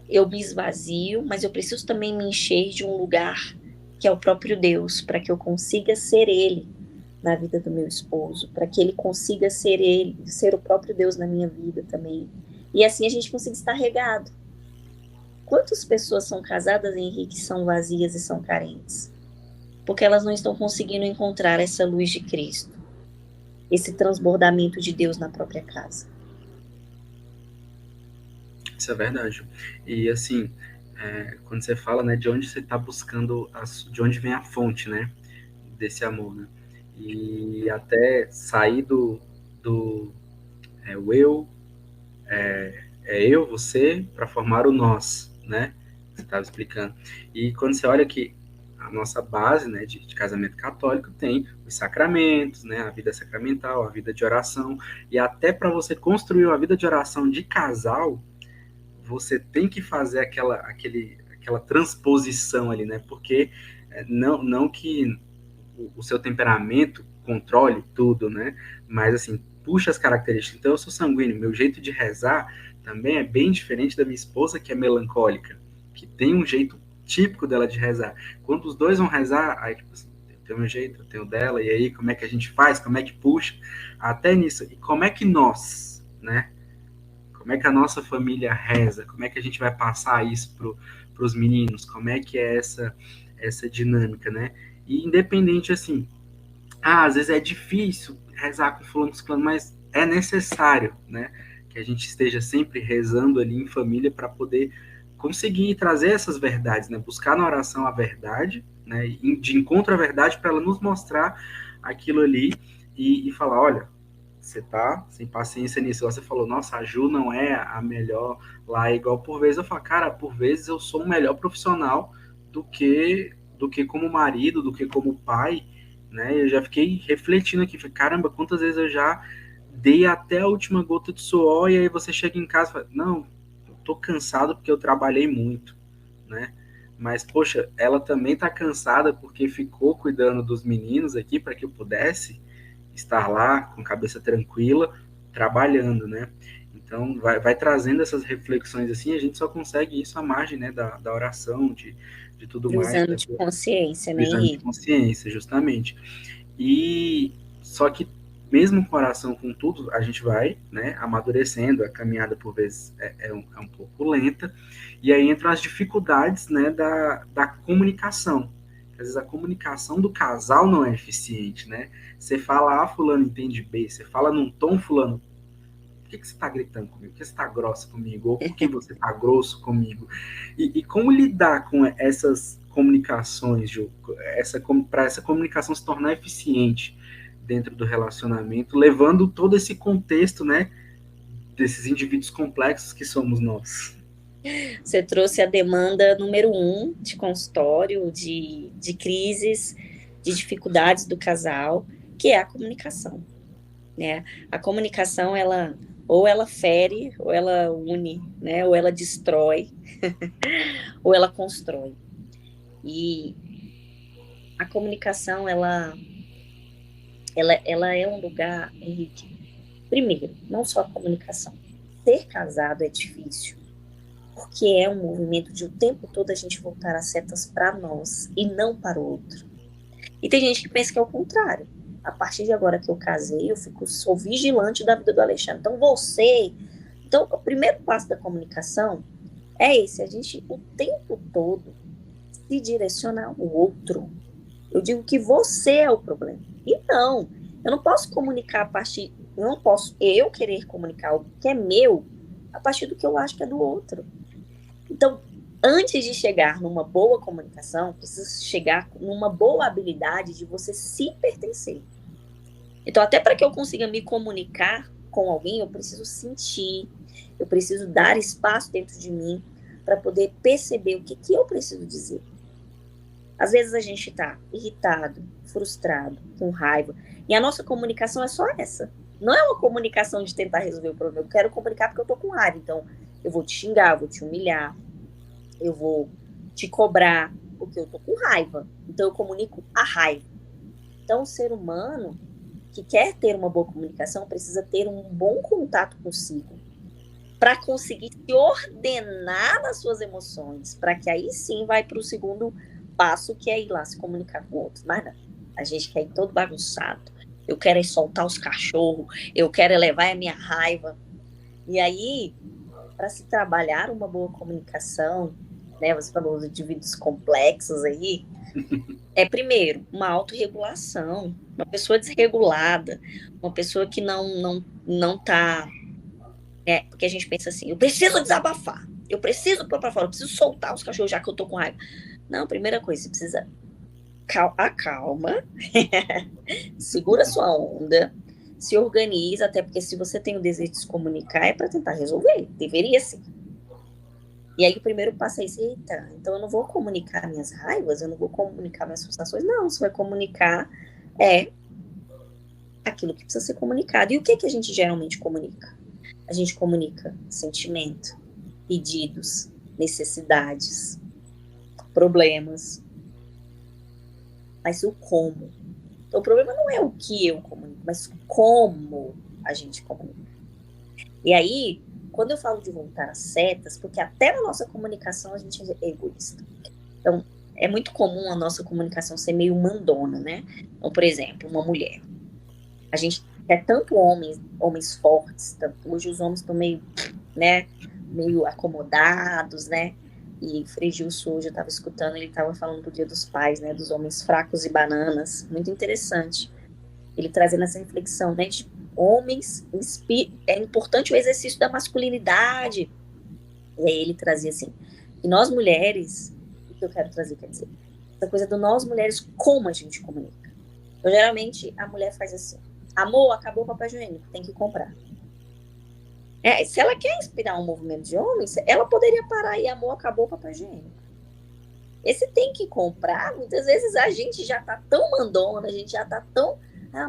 eu me esvazio, mas eu preciso também me encher de um lugar que é o próprio Deus, para que eu consiga ser Ele na vida do meu esposo, para que ele consiga ser ele, ser o próprio Deus na minha vida também. E assim a gente consiga estar regado. Quantas pessoas são casadas, Henrique, são vazias e são carentes? Porque elas não estão conseguindo encontrar essa luz de Cristo, esse transbordamento de Deus na própria casa. Isso é verdade. E assim, quando você fala, né, de onde você está buscando, de onde vem a fonte, né, desse amor, né? E até sair do o eu, eu, você, para formar o nós, né? Você estava explicando. E quando você olha que a nossa base, né, de casamento católico tem os sacramentos, né, a vida sacramental, a vida de oração, e até para você construir uma vida de oração de casal, você tem que fazer aquela transposição ali, né? Porque não que o seu temperamento controle tudo, né? Mas assim, puxa as características. Então eu sou sanguíneo, meu jeito de rezar também é bem diferente da minha esposa, que é melancólica, que tem um jeito típico dela de rezar. Quando os dois vão rezar, aí tipo assim, eu tenho meu jeito, eu tenho o dela, e aí como é que a gente faz, como é que puxa, até nisso. E como é que nós, né? Como é que a nossa família reza? Como é que a gente vai passar isso para os meninos? Como é que é essa dinâmica, né? E independente, assim, às vezes é difícil rezar com fulano, mas é necessário, né? que a gente esteja sempre rezando ali em família para poder conseguir trazer essas verdades, né? Buscar na oração a verdade, né? De encontro à verdade, para ela nos mostrar aquilo ali e falar, olha, você tá sem paciência nisso. Você falou, nossa, a Ju não é a melhor lá, igual por vezes eu falo, cara, por vezes eu sou um melhor profissional do que como marido, do que como pai, né? Eu já fiquei refletindo aqui, falei, caramba, quantas vezes eu já dei até a última gota de suor e aí você chega em casa e fala, não, eu tô cansado porque eu trabalhei muito, né? Mas, poxa, ela também tá cansada porque ficou cuidando dos meninos aqui para que eu pudesse estar lá com cabeça tranquila, trabalhando, né? Então, vai trazendo essas reflexões assim, a gente só consegue isso à margem, né, da oração, de tudo Do mais. exame Né? de consciência, Do né, exame de Henrique? consciência, justamente. E só que mesmo com oração, com tudo, a gente vai, né, amadurecendo, a caminhada por vezes é um pouco lenta, e aí entram as dificuldades, né, da comunicação. Às vezes a comunicação do casal não é eficiente, né? Você fala A, fulano entende B, você fala num tom, fulano, por que você está gritando comigo? Por que você está grossa comigo? Ou por que você está grosso comigo? E como lidar com essas comunicações, Ju? Para essa comunicação se tornar eficiente dentro do relacionamento, levando todo esse contexto, né, desses indivíduos complexos que somos nós. Você trouxe a demanda número 1 de consultório, de crises, de dificuldades do casal, que é a comunicação, né? A comunicação, ou ela fere, ou ela une, né? Ou ela destrói, ou ela constrói. E a comunicação, ela é um lugar, Henrique, primeiro, não só a comunicação. Ser casado é difícil, porque é um movimento de o tempo todo a gente voltar as setas para nós e não para o outro. E tem gente que pensa que é o contrário. A partir de agora que eu casei, sou vigilante da vida do Alexandre. Então, o primeiro passo da comunicação é esse, a gente o tempo todo se direcionar ao outro. Eu digo que você é o problema. E não, eu não posso comunicar não posso eu querer comunicar algo que é meu a partir do que eu acho que é do outro. Então, antes de chegar numa boa comunicação, precisa chegar numa boa habilidade de você se pertencer. Então, até para que eu consiga me comunicar com alguém, eu preciso sentir, eu preciso dar espaço dentro de mim para poder perceber o que eu preciso dizer. Às vezes a gente está irritado, frustrado, com raiva, e a nossa comunicação é só essa. Não é uma comunicação de tentar resolver o problema. Eu quero comunicar porque eu estou com raiva, então eu vou te xingar, eu vou te humilhar, eu vou te cobrar, porque eu tô com raiva. Então eu comunico a raiva. Então o ser humano que quer ter uma boa comunicação precisa ter um bom contato consigo para conseguir se ordenar nas suas emoções, para que aí sim vai para o segundo passo, que é ir lá se comunicar com outros. Mas não, a gente quer ir todo bagunçado. Eu quero é soltar os cachorros, eu quero é levar a minha raiva. E aí, para se trabalhar uma boa comunicação, né, você falou dos indivíduos complexos aí, primeiro, uma autorregulação, uma pessoa desregulada, uma pessoa que não tá, né, porque a gente pensa assim, eu preciso desabafar, eu preciso pôr para fora, eu preciso soltar os cachorros já que eu tô com raiva. Não, primeira coisa, você precisa acalma, segura sua onda, se organiza, até porque se você tem o desejo de se comunicar, é para tentar resolver, deveria ser. E aí o primeiro passo é isso, eita, então eu não vou comunicar minhas raivas, eu não vou comunicar minhas frustrações, não, você vai comunicar aquilo que precisa ser comunicado. E o que a gente geralmente comunica? A gente comunica sentimento, pedidos, necessidades, problemas, mas o como. Então o problema não é o que eu comunico, mas como a gente comunica. E aí, quando eu falo de voltar às setas, porque até na nossa comunicação a gente é egoísta. Então, é muito comum a nossa comunicação ser meio mandona, né? Então, por exemplo, uma mulher. A gente quer tanto homens fortes, tanto, hoje os homens estão meio, né, meio acomodados, né? E Frei Gilson, hoje eu estava escutando, ele estava falando do Dia dos Pais, né? Dos homens fracos e bananas. Muito interessante. ele trazendo essa reflexão, né, de homens, é importante o exercício da masculinidade. E aí ele trazia assim, que nós mulheres, o que eu quero trazer, quer dizer, essa coisa do nós mulheres, como a gente comunica. Então, geralmente, a mulher faz assim, amor, acabou o papel higiênico, tem que comprar. Se ela quer inspirar um movimento de homens, ela poderia parar e amor, acabou o papel higiênico. Esse tem que comprar, muitas vezes a gente já tá tão mandona, a gente já tá tão,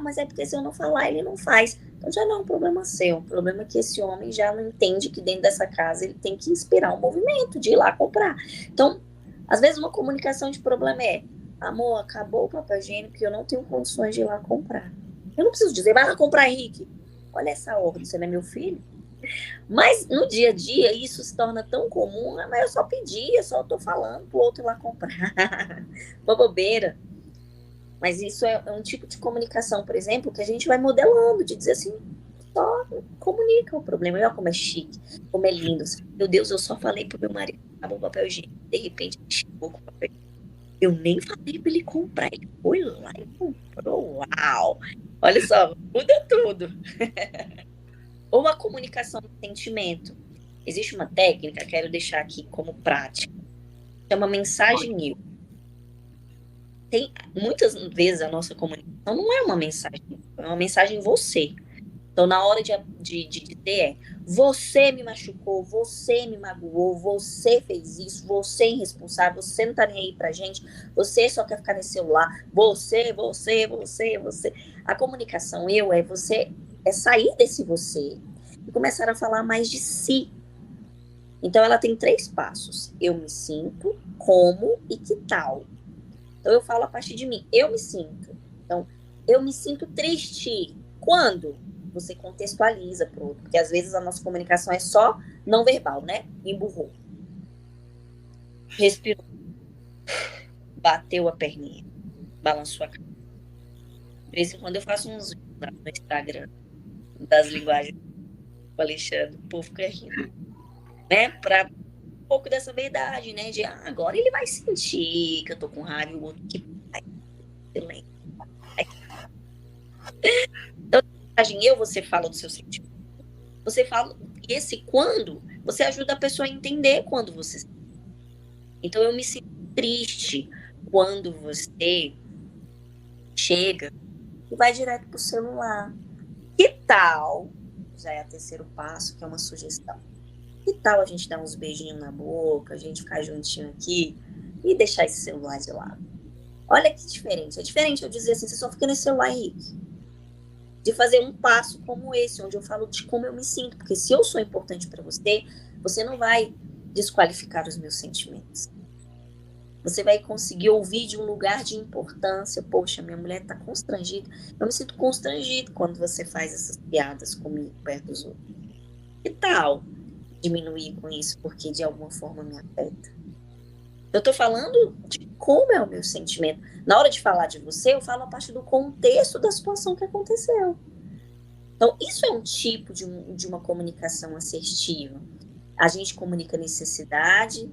mas é porque se eu não falar, ele não faz. Então já não é um problema seu, o problema é que esse homem já não entende que dentro dessa casa ele tem que inspirar um movimento de ir lá comprar. Então, às vezes uma comunicação de problema é, amor, acabou o papel higiênico e eu não tenho condições de ir lá comprar. Eu não preciso dizer, vai lá comprar, Henrique. Olha essa ordem, você não é meu filho? Mas no dia a dia isso se torna tão comum, mas eu só pedi, eu só tô falando pro outro ir lá comprar. Uma bobeira. Mas isso é um tipo de comunicação, por exemplo, que a gente vai modelando, de dizer assim, só comunica o problema. Olha como é chique, como é lindo. Meu Deus, eu só falei pro meu marido, acabou o papel higiênico. De repente, ele chegou com o papel higiênico. Eu nem falei pra ele comprar, ele foi lá e comprou. Uau! Olha só, muda tudo. Ou a comunicação do sentimento. Existe uma técnica, quero deixar aqui como prática, chama mensagem eu. Tem, muitas vezes a nossa comunicação não é uma mensagem você. Então, na hora de dizer você me machucou, você me magoou, você fez isso, você é irresponsável, você não tá nem aí pra gente, você só quer ficar nesse celular, você. A comunicação eu é sair desse você e começar a falar mais de si. Então, ela tem 3 passos. Eu me sinto, como e que tal. Então, eu falo a partir de mim. Eu me sinto. Então, eu me sinto triste. Quando? Você contextualiza para o outro. Porque, às vezes, a nossa comunicação é só não verbal, né? Emburrou. Respirou. Bateu a perninha. Balançou a cara. De vez em quando eu faço uns vídeos lá no Instagram das linguagens do Alexandre. O povo fica rindo. Né? Para um pouco dessa verdade, né? De agora ele vai sentir que eu tô com raiva e o outro que vai. Então, você fala do seu sentimento. Você fala, e esse quando, você ajuda a pessoa a entender quando você. Então, eu me sinto triste quando você chega e vai direto pro celular. Que tal? Já é o 3º passo, que é uma sugestão. Que tal a gente dar uns beijinhos na boca, a gente ficar juntinho aqui e deixar esse celular de lado? Olha que diferente. É diferente eu dizer assim, você só fica nesse celular, Henrique. De fazer um passo como esse, onde eu falo de como eu me sinto. Porque se eu sou importante para você, você não vai desqualificar os meus sentimentos. Você vai conseguir ouvir de um lugar de importância. Poxa, minha mulher está constrangida. Eu me sinto constrangido quando você faz essas piadas comigo perto dos outros. Que tal diminuir com isso, porque de alguma forma me afeta? Eu estou falando de como é o meu sentimento. Na hora de falar de você, eu falo a partir do contexto da situação que aconteceu. Então, isso é um tipo de uma comunicação assertiva. A gente comunica necessidade,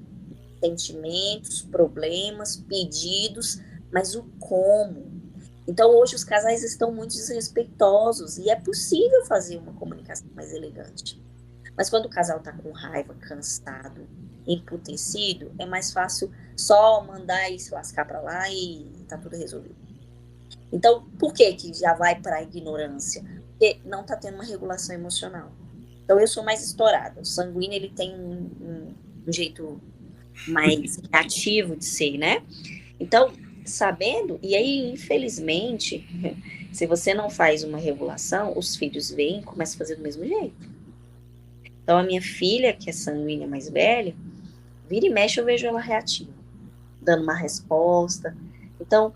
sentimentos, problemas, pedidos, mas o como. Então, hoje os casais estão muito desrespeitosos e é possível fazer uma comunicação mais elegante. Mas quando o casal está com raiva, cansado, emputecido, é mais fácil só mandar e se lascar para lá e tá tudo resolvido. Então, por que já vai para a ignorância? Porque não está tendo uma regulação emocional. Então, eu sou mais estourada. O sanguíneo, ele tem um jeito mais reativo de ser, né? Então, sabendo, e aí, infelizmente, se você não faz uma regulação, os filhos vêm e começam a fazer do mesmo jeito. Então, a minha filha, que é sanguínea mais velha, vira e mexe, eu vejo ela reativa, dando uma resposta. Então,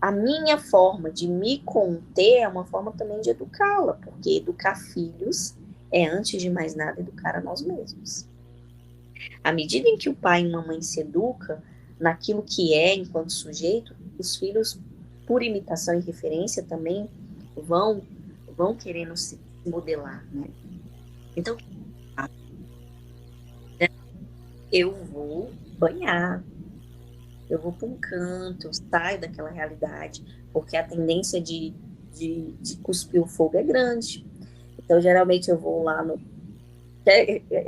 a minha forma de me conter é uma forma também de educá-la, porque educar filhos é, antes de mais nada, educar a nós mesmos. À medida em que o pai e a mamãe se educa naquilo que é enquanto sujeito, os filhos, por imitação e referência, também vão querendo se modelar, né? Então, eu vou banhar. Eu vou para um canto, eu saio daquela realidade, porque a tendência de cuspir o fogo é grande. Então, geralmente, eu vou lá no.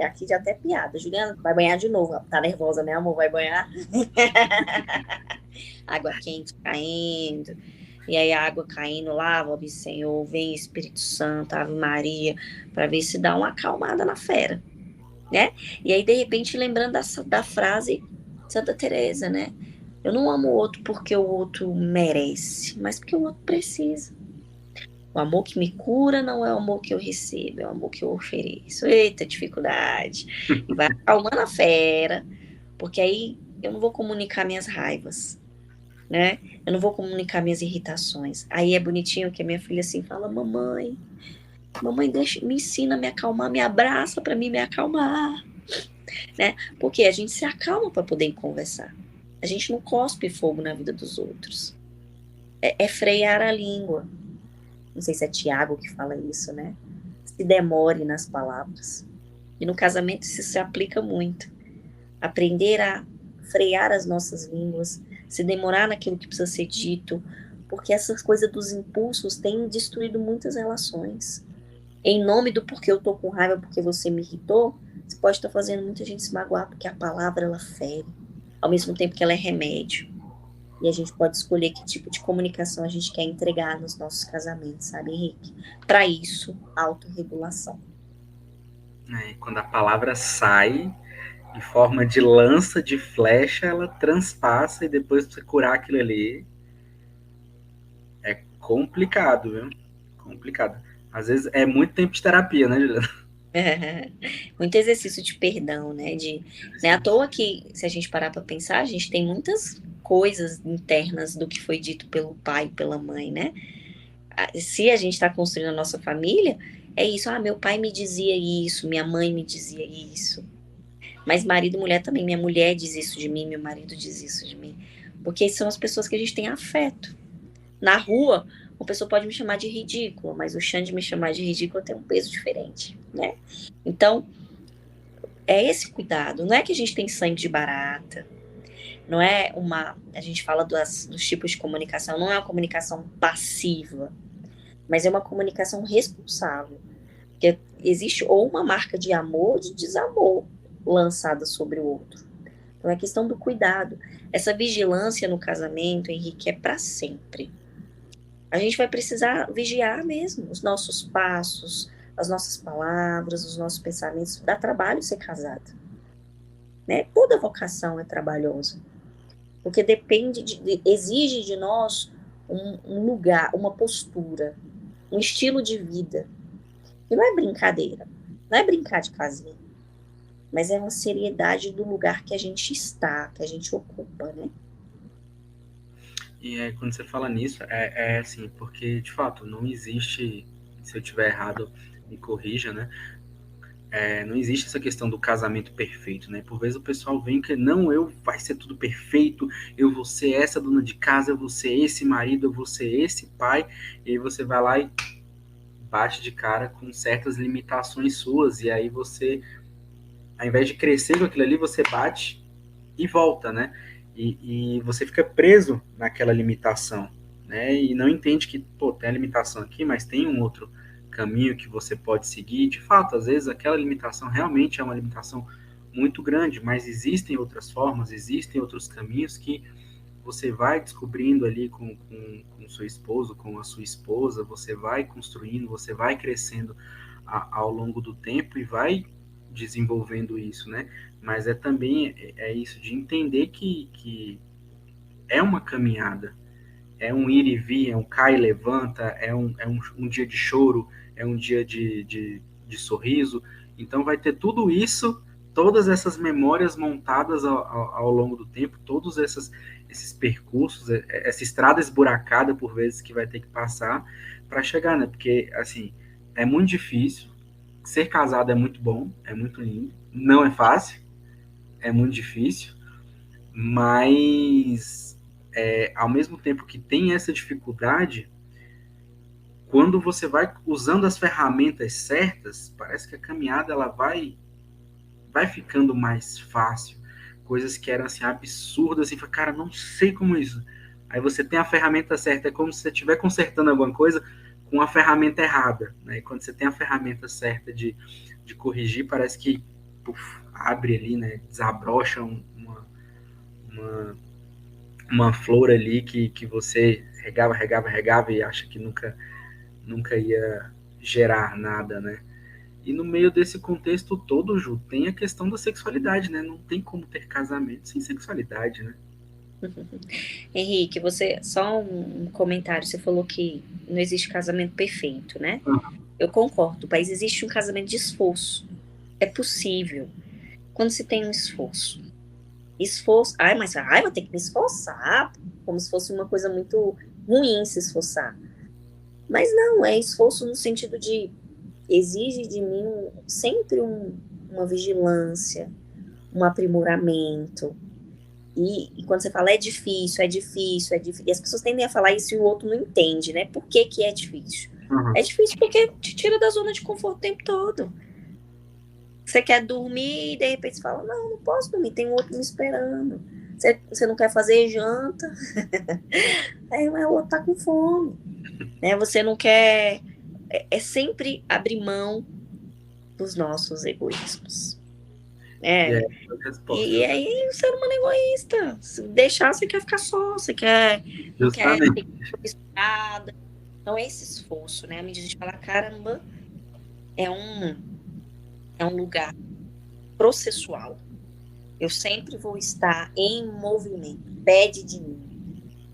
Aqui já até piada. Juliana, vai banhar de novo. Tá nervosa, né, amor? Vai banhar? Água quente caindo. E aí, a água caindo, lava, ó Senhor, vem Espírito Santo, Ave Maria, para ver se dá uma acalmada na fera, né? E aí, de repente, lembrando da frase de Santa Teresa, né? Eu não amo o outro porque o outro merece, mas porque o outro precisa. O amor que me cura não é o amor que eu recebo, é o amor que eu ofereço. Eita, dificuldade. E vai acalmando a fera, porque aí eu não vou comunicar minhas raivas, né? Eu não vou comunicar minhas irritações. Aí é bonitinho que a minha filha assim fala: mamãe, deixa, me ensina a me acalmar, me abraça para mim me acalmar, né? Porque a gente se acalma para poder conversar. A gente não cospe fogo na vida dos outros. É frear a língua. Não sei se é Tiago que fala isso, né? Se demore nas palavras. E no casamento isso se aplica muito. Aprender a frear as nossas línguas, se demorar naquilo que precisa ser dito, porque essas coisas dos impulsos têm destruído muitas relações. Em nome do porque eu tô com raiva, porque você me irritou, você pode estar fazendo muita gente se magoar, porque a palavra ela fere, ao mesmo tempo que ela é remédio. E a gente pode escolher que tipo de comunicação a gente quer entregar nos nossos casamentos, sabe, Henrique? Para isso, autorregulação. Quando a palavra sai em forma de lança, de flecha, ela transpassa e depois pra você curar aquilo ali é complicado, viu? Complicado. Às vezes é muito tempo de terapia, né, Juliana? Muito exercício de perdão, né? Não é à toa que, se a gente parar para pensar, a gente tem muitas coisas internas do que foi dito pelo pai e pela mãe, né? Se a gente está construindo a nossa família, é isso. Ah, meu pai me dizia isso, minha mãe me dizia isso. Mas marido e mulher também. Minha mulher diz isso de mim, meu marido diz isso de mim. Porque são as pessoas que a gente tem afeto. Na rua, uma pessoa pode me chamar de ridícula, mas o Xande me chamar de ridícula tem um peso diferente, né? Então, é esse cuidado. Não é que a gente tem sangue de barata. Não é uma... A gente fala dos tipos de comunicação. Não é uma comunicação passiva, mas é uma comunicação responsável. Porque existe ou uma marca de amor ou de desamor lançada sobre o outro. Então, é a questão do cuidado. Essa vigilância no casamento, Henrique, é para sempre. A gente vai precisar vigiar mesmo os nossos passos, as nossas palavras, os nossos pensamentos. Dá trabalho ser casado, né? Toda vocação é trabalhosa, porque exige de nós um lugar, uma postura, um estilo de vida. E não é brincadeira, não é brincar de casinha, mas é uma seriedade do lugar que a gente está, que a gente ocupa, né? E quando você fala nisso, é assim, porque de fato não existe, se eu tiver errado, me corrija, né? Não existe essa questão do casamento perfeito, né? Por vezes o pessoal vem que não, vai ser tudo perfeito, eu vou ser essa dona de casa, eu vou ser esse marido, eu vou ser esse pai, e aí você vai lá e bate de cara com certas limitações suas, e aí você, ao invés de crescer com aquilo ali, você bate e volta, né? E você fica preso naquela limitação, né? E não entende que, pô, tem a limitação aqui, mas tem um outro caminho que você pode seguir. De fato, às vezes aquela limitação realmente é uma limitação muito grande, mas existem outras formas, existem outros caminhos que você vai descobrindo ali com o seu esposo, com a sua esposa, você vai construindo, você vai crescendo ao longo do tempo e vai desenvolvendo isso, né? Mas também isso de entender que é uma caminhada, é um ir e vir, é um cai e levanta, é um dia de choro, é um dia de sorriso. Então vai ter tudo isso, todas essas memórias montadas ao longo do tempo, todos esses percursos, essa estrada esburacada por vezes que vai ter que passar para chegar, né? Porque, assim, é muito difícil. Ser casado é muito bom, é muito lindo. Não é fácil, é muito difícil, mas ao mesmo tempo que tem essa dificuldade, quando você vai usando as ferramentas certas, parece que a caminhada ela vai ficando mais fácil, coisas que eram assim absurdas, assim, cara, não sei como isso. Aí você tem a ferramenta certa, é como se você estiver consertando alguma coisa com a ferramenta errada, né? E quando você tem a ferramenta certa de corrigir, parece que abre ali, né? Desabrocha uma flor ali que você regava e acha que nunca ia gerar nada, né? E no meio desse contexto todo, Ju, tem a questão da sexualidade, né? Não tem como ter casamento sem sexualidade, né? Henrique, só um comentário. Você falou que não existe casamento perfeito, né? Eu concordo, mas existe um casamento de esforço. É possível. Quando se tem um esforço. Vai ter que me esforçar, como se fosse uma coisa muito ruim se esforçar. Mas não, é esforço no sentido de exige de mim sempre uma vigilância, um aprimoramento. E quando você fala é difícil, e as pessoas tendem a falar isso e o outro não entende, né? Por que que é difícil? É difícil porque te tira da zona de conforto o tempo todo. Você quer dormir e de repente você fala, não posso dormir, tem um outro me esperando. Você não quer fazer janta, aí o outro tá com fome. Né? Você não quer... É sempre abrir mão dos nossos egoísmos. E aí o ser humano é egoísta. Se deixar, você quer ficar só, você quer... Não quer ficar esperada. Então, esse esforço, né? À medida de falar, caramba, é um lugar processual. Eu sempre vou estar em movimento. Pede de mim.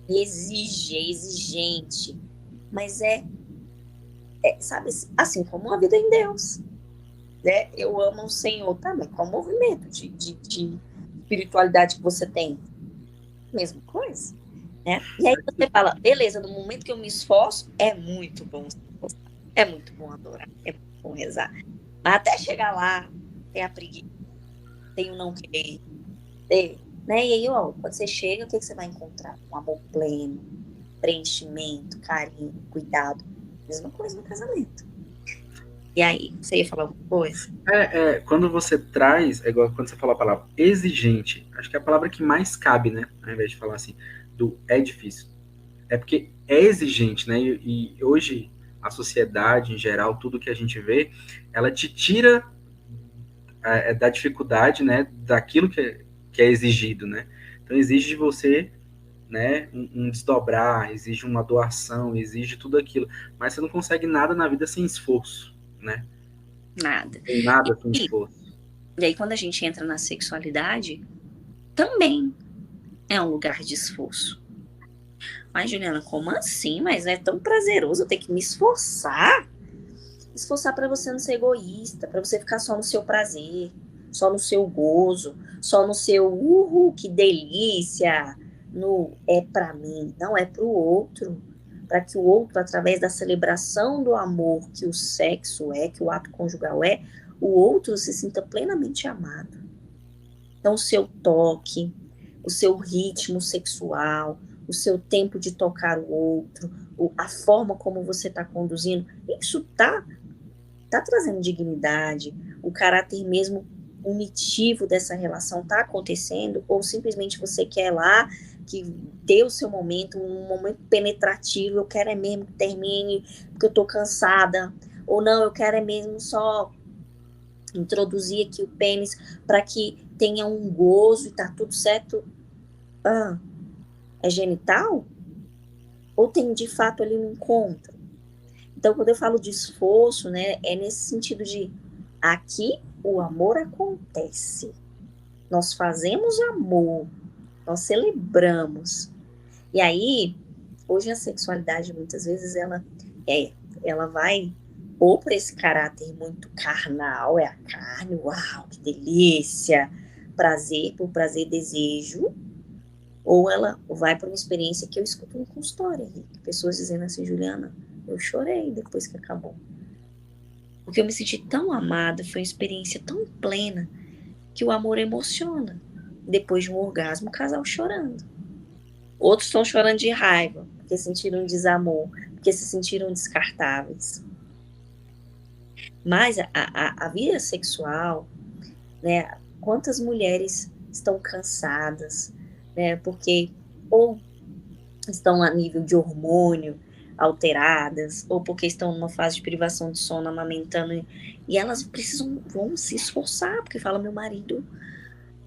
Exige, é exigente. Mas sabe, assim como a vida em Deus. Né? Eu amo o Senhor também. Qual o movimento de espiritualidade que você tem? Mesma coisa. Né? E aí você fala, beleza, no momento que eu me esforço, é muito bom se esforçar. É muito bom adorar. É muito bom rezar. Mas até chegar lá, tem a preguiça, tem o não querer, né? E aí, quando você chega, o que você vai encontrar? Um amor pleno, preenchimento, carinho, cuidado. Mesma coisa no casamento. E aí, você ia falar alguma coisa? Quando você traz, é igual quando você fala a palavra exigente, acho que é a palavra que mais cabe, né? Ao invés de falar assim, é difícil. É porque é exigente, né? E hoje, a sociedade, em geral, tudo que a gente vê, ela te tira da dificuldade, né? Daquilo que é exigido, né? Então, exige de você, né? Um desdobrar, exige uma doação, exige tudo aquilo. Mas você não consegue nada na vida sem esforço, né? Nada. Tem nada sem esforço. E aí, quando a gente entra na sexualidade, também é um lugar de esforço. Mas, Juliana, como assim? Mas é tão prazeroso eu ter que me esforçar? Esforçar para você não ser egoísta, para você ficar só no seu prazer, só no seu gozo, só no seu que delícia, no é para mim, não é para o outro. Para que o outro, através da celebração do amor que o sexo é, que o ato conjugal é, o outro se sinta plenamente amado. Então, o seu toque, o seu ritmo sexual, o seu tempo de tocar o outro, a forma como você está conduzindo, isso tá trazendo dignidade, o caráter mesmo unitivo dessa relação está acontecendo, ou simplesmente você quer lá que dê o seu momento, um momento penetrativo, eu quero mesmo que termine, porque eu estou cansada, ou não, eu quero mesmo só introduzir aqui o pênis para que tenha um gozo e tá tudo certo. É genital? Ou tem de fato ali um encontro? Então, quando eu falo de esforço, né, é nesse sentido de aqui o amor acontece. Nós fazemos amor, nós celebramos. E aí, hoje a sexualidade, muitas vezes, ela vai ou para esse caráter muito carnal, é a carne, uau, que delícia, prazer por prazer, desejo, ou ela vai para uma experiência que eu escuto no consultório, pessoas dizendo assim, Juliana, eu chorei depois que acabou. Porque eu me senti tão amada, foi uma experiência tão plena, que o amor emociona. Depois de um orgasmo, o casal chorando. Outros estão chorando de raiva, porque sentiram desamor, porque se sentiram descartáveis. Mas a vida sexual, né, quantas mulheres estão cansadas, né? Porque ou estão a nível de hormônio alteradas, ou porque estão numa fase de privação de sono, amamentando, e elas vão se esforçar, porque fala, meu marido,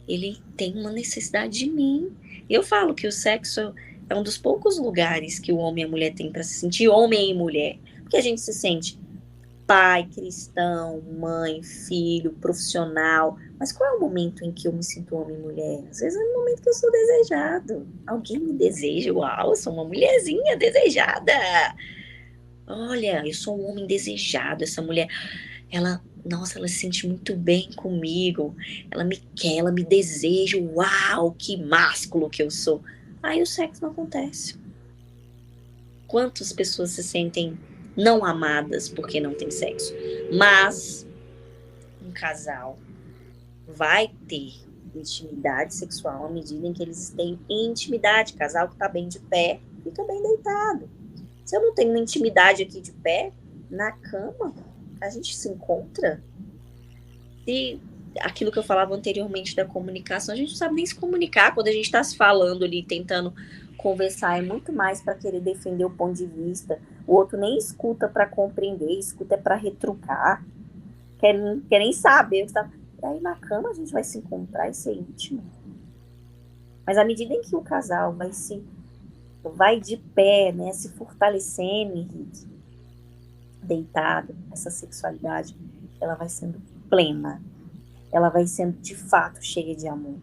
ele tem uma necessidade de mim. Eu falo que o sexo é um dos poucos lugares que o homem e a mulher têm para se sentir homem e mulher, porque a gente se sente pai, cristão, mãe, filho, profissional. Mas qual é o momento em que eu me sinto homem e mulher? Às vezes é no momento que eu sou desejado. Alguém me deseja, uau, eu sou uma mulherzinha desejada. Olha, eu sou um homem desejado. Essa mulher, nossa, ela se sente muito bem comigo. Ela me quer, ela me deseja. Uau, que másculo que eu sou. Aí o sexo não acontece. Quantas pessoas se sentem não amadas porque não tem sexo? Mas um casal vai ter intimidade sexual à medida em que eles têm intimidade. Casal que tá bem de pé, fica bem deitado. Se eu não tenho uma intimidade aqui de pé, na cama, a gente se encontra. E aquilo que eu falava anteriormente da comunicação, a gente não sabe nem se comunicar quando a gente está se falando ali, tentando conversar, é muito mais para querer defender o ponto de vista. O outro nem escuta para compreender, escuta para retrucar, quer nem saber. E aí na cama a gente vai se encontrar e ser íntimo. Mas à medida em que o casal vai de pé, né, se fortalecendo, Henrique, deitado, essa sexualidade, ela vai sendo plena. Ela vai sendo de fato cheia de amor.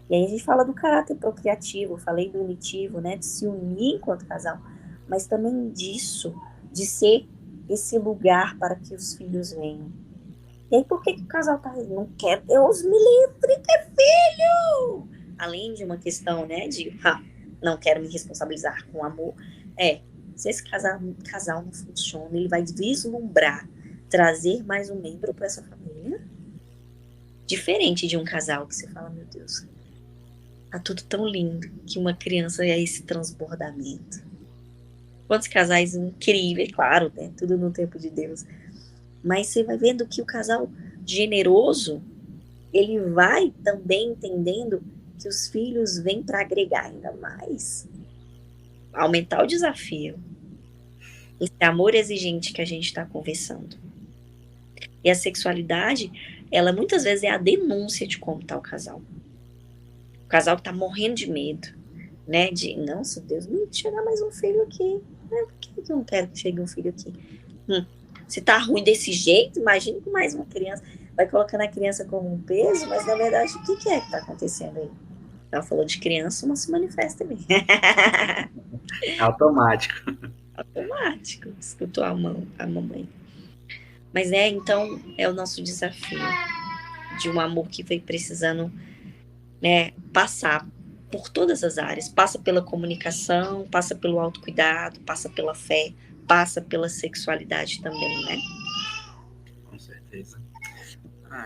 E aí a gente fala do caráter procriativo, eu falei do unitivo, né, de se unir enquanto casal, mas também disso, de ser esse lugar para que os filhos venham. E aí por que o casal não quer? Deus me livre ter filho! Além de uma questão, né, de não quero me responsabilizar com amor, se esse casal não funciona, ele vai vislumbrar trazer mais um membro para essa família, diferente de um casal que você fala, meu Deus, tá tudo tão lindo que uma criança é esse transbordamento. Quantos casais incríveis, claro, né? Tudo no tempo de Deus. Mas você vai vendo que o casal generoso, ele vai também entendendo que os filhos vêm para agregar ainda mais. Aumentar o desafio. Esse amor exigente que a gente está conversando. E a sexualidade, ela muitas vezes é a denúncia de como está o casal. O casal que tá morrendo de medo, né? De, nossa, Deus, não chegar mais um filho aqui. Por que eu não quero que chegue um filho aqui? Se tá ruim desse jeito, imagine com mais uma criança. Vai colocando a criança como um peso, mas na verdade, o que é que tá acontecendo aí? Ela falou de criança, uma se manifesta também. Automático. Automático. Escutou a mamãe. Mas então, é o nosso desafio de um amor que foi precisando, né, passar por todas as áreas, passa pela comunicação, passa pelo autocuidado, passa pela fé, passa pela sexualidade também, né? Com certeza.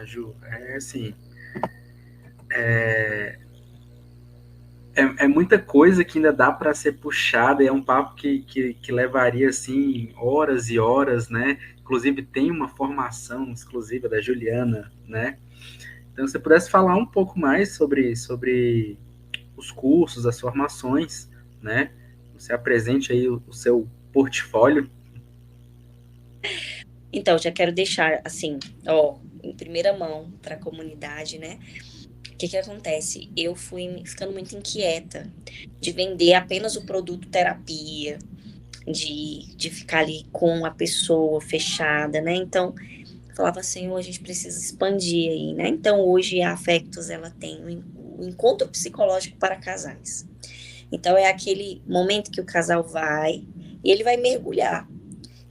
Ju, assim, é muita coisa que ainda dá para ser puxada, é um papo que levaria, assim, horas e horas, né? Inclusive tem uma formação exclusiva da Juliana, né? Então, se você pudesse falar um pouco mais sobre os cursos, as formações, né? Você apresente aí o seu portfólio. Então, já quero deixar, assim, em primeira mão para a comunidade, né? O que acontece? Eu fui ficando muito inquieta de vender apenas o produto terapia, de ficar ali com a pessoa fechada, né? Então, eu falava, Senhor, a gente precisa expandir aí, né? Então, hoje a Afectos, ela tem um encontro psicológico para casais. Então, é aquele momento que o casal vai e ele vai mergulhar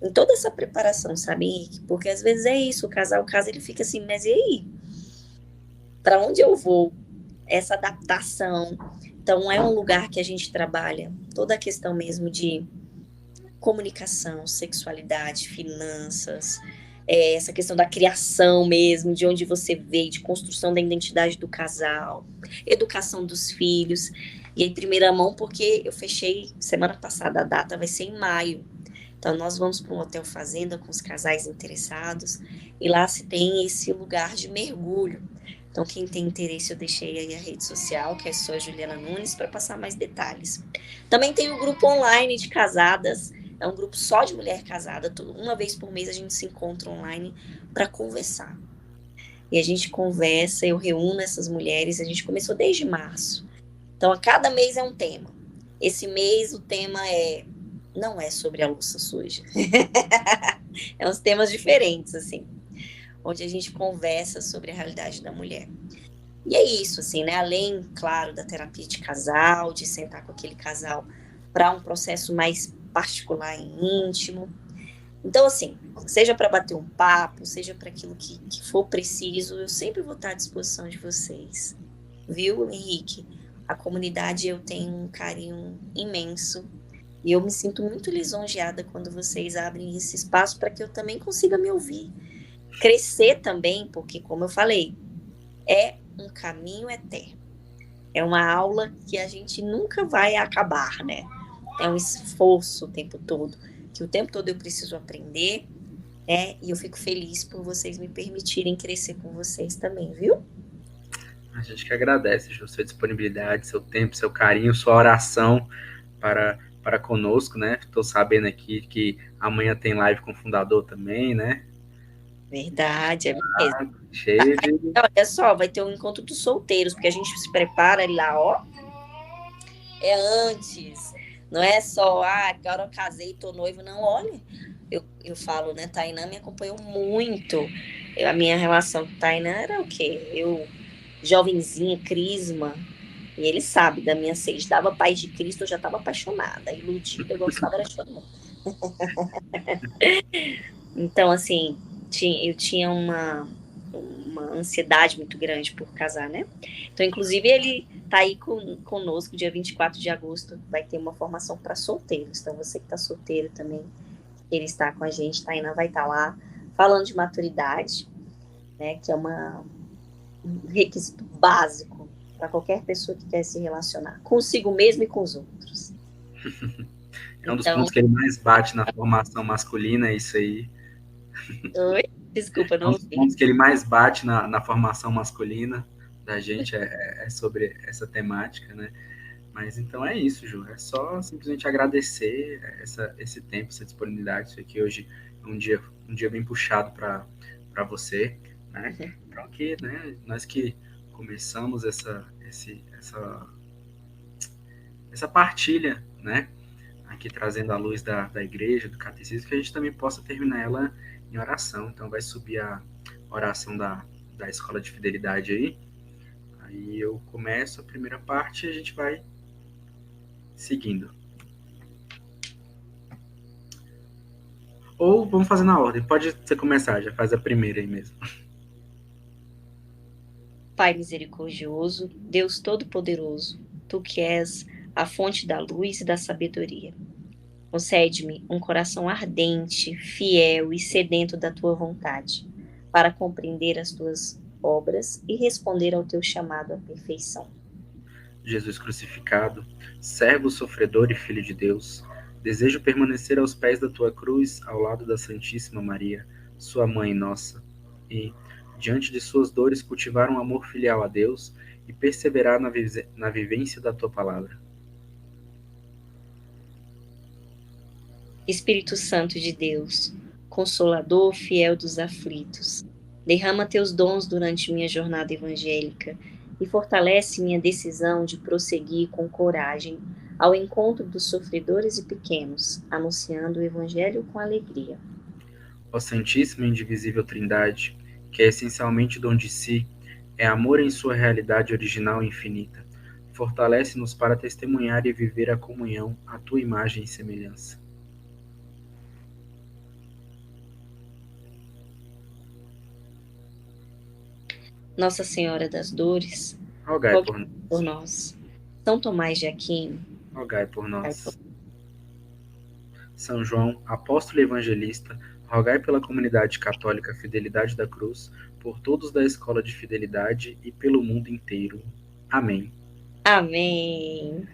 em toda essa preparação, sabe, Henrique? Porque às vezes é isso, o casal ele fica assim, mas e aí? Para onde eu vou? Essa adaptação. Então, é um lugar que a gente trabalha toda a questão mesmo de comunicação, sexualidade, finanças, essa questão da criação mesmo, de onde você veio, de construção da identidade do casal, educação dos filhos. E em primeira mão, porque eu fechei semana passada, a data vai ser em maio. Então, nós vamos para um hotel fazenda com os casais interessados, e lá se tem esse lugar de mergulho, Então, quem tem interesse, eu deixei aí a rede social, que é só Juliana Nunes, para passar mais detalhes. Também tem o grupo online de casadas, é um grupo só de mulher casada. Uma vez por mês a gente se encontra online para conversar. E a gente conversa, eu reúno essas mulheres, a gente começou desde março. Então, a cada mês é um tema. Esse mês o tema não é sobre a louça suja. É uns temas diferentes, assim, onde a gente conversa sobre a realidade da mulher. E é isso, assim, né? Além, claro, da terapia de casal, de sentar com aquele casal para um processo mais particular e íntimo. Então, assim, seja para bater um papo, seja para aquilo que for preciso, eu sempre vou estar à disposição de vocês. Viu, Henrique? A comunidade, eu tenho um carinho imenso e eu me sinto muito lisonjeada quando vocês abrem esse espaço para que eu também consiga me ouvir. Crescer também, porque, como eu falei, é um caminho eterno. É uma aula que a gente nunca vai acabar, né? É um esforço o tempo todo, que o tempo todo eu preciso aprender, né? E eu fico feliz por vocês me permitirem crescer com vocês também, viu? A gente que agradece, Ju, sua disponibilidade, seu tempo, seu carinho, sua oração para conosco, né? Estou sabendo aqui que amanhã tem live com o fundador também, né? Verdade, é mesmo. Cheio de... Olha só, vai ter um encontro dos solteiros, porque a gente se prepara lá, ó. É antes. Não é só, agora eu casei, tô noivo. Não, olha, eu falo, né? Tainá me acompanhou muito. A minha relação com Tainá era o quê? Eu, jovenzinha, crisma. E ele sabe da minha sede. Dava paz de Cristo, eu já estava apaixonada, iludida, eu gostava era chorando. Então, assim, eu tinha uma ansiedade muito grande por casar, né? Então, inclusive, ele tá aí conosco, dia 24 de agosto, vai ter uma formação para solteiros. Então, você que tá solteiro também, ele está com a gente, Tainá vai estar lá, falando de maturidade, né? Que é um requisito básico para qualquer pessoa que quer se relacionar consigo mesmo e com os outros. É um dos pontos que ele mais bate na formação masculina, é isso aí. Oi? Desculpa, não ouvi. Um dos pontos que ele mais bate na formação masculina da gente é sobre essa temática, né? Mas então é isso, Ju. É só simplesmente agradecer esse tempo, essa disponibilidade. Isso aqui hoje é um dia bem puxado para você, né? Para que, né? Nós que começamos essa partilha, né? Aqui trazendo a luz da igreja, do catecismo, que a gente também possa terminar ela em oração. Então vai subir a oração da escola de fidelidade aí. Aí eu começo a primeira parte e a gente vai seguindo. Ou vamos fazer na ordem. Pode você começar, já faz a primeira aí mesmo. Pai misericordioso, Deus Todo-Poderoso, Tu que és a fonte da luz e da sabedoria, concede-me um coração ardente, fiel e sedento da Tua vontade, para compreender as Tuas obras e responder ao Teu chamado à perfeição. Jesus crucificado, servo sofredor e filho de Deus, desejo permanecer aos pés da Tua cruz, ao lado da Santíssima Maria, Sua Mãe nossa, e, diante de suas dores, cultivar um amor filial a Deus e perseverar na vivência da Tua palavra. Espírito Santo de Deus, Consolador fiel dos aflitos, derrama Teus dons durante minha jornada evangélica e fortalece minha decisão de prosseguir com coragem ao encontro dos sofredores e pequenos, anunciando o Evangelho com alegria. Ó Santíssima e Indivisível Trindade, que é essencialmente dom de si, é amor em sua realidade original e infinita, fortalece-nos para testemunhar e viver a comunhão à Tua imagem e semelhança. Nossa Senhora das Dores, rogai por nós. São Tomás de Aquino, rogai por nós. São João, apóstolo e evangelista, rogai pela comunidade católica Fidelidade da Cruz, por todos da Escola de Fidelidade e pelo mundo inteiro. Amém. Amém.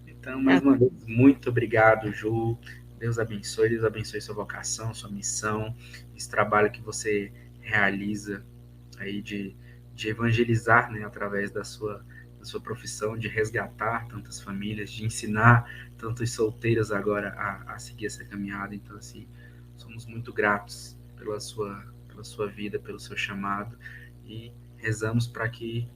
Então, mais uma vez, muito obrigado, Ju. Deus abençoe sua vocação, sua missão, esse trabalho que você realiza aí de de evangelizar, né, através da sua profissão, de resgatar tantas famílias, de ensinar tantos solteiros agora a seguir essa caminhada. Então, assim, somos muito gratos pela sua vida, pelo seu chamado, e rezamos para que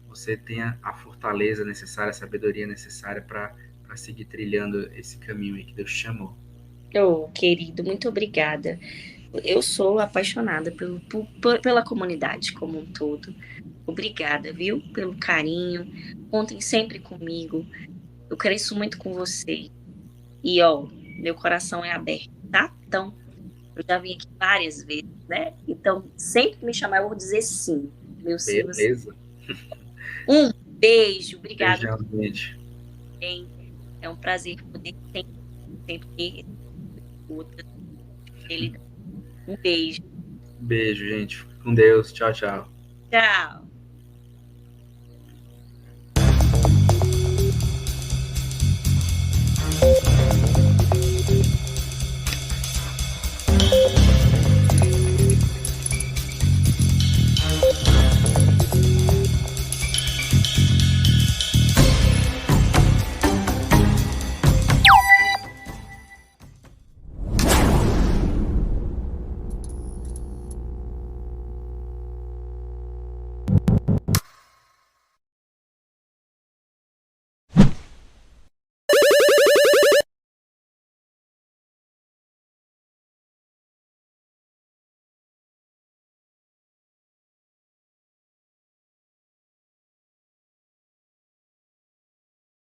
você tenha a fortaleza necessária, a sabedoria necessária para seguir trilhando esse caminho aí que Deus te chamou. Oh, querido, muito obrigada. Eu sou apaixonada pela comunidade como um todo. Obrigada, viu? Pelo carinho. Contem sempre comigo. Eu cresço muito com você. E, ó, meu coração é aberto, tá? Então, eu já vim aqui várias vezes, né? Então, sempre que me chamar, eu vou dizer sim. Meu sim, você. Beleza. Um beijo. Obrigada Beijão, gente. também. É um prazer poder sempre ter outra. Um beijo. Beijo, gente. Fica com Deus. Tchau, tchau. Tchau.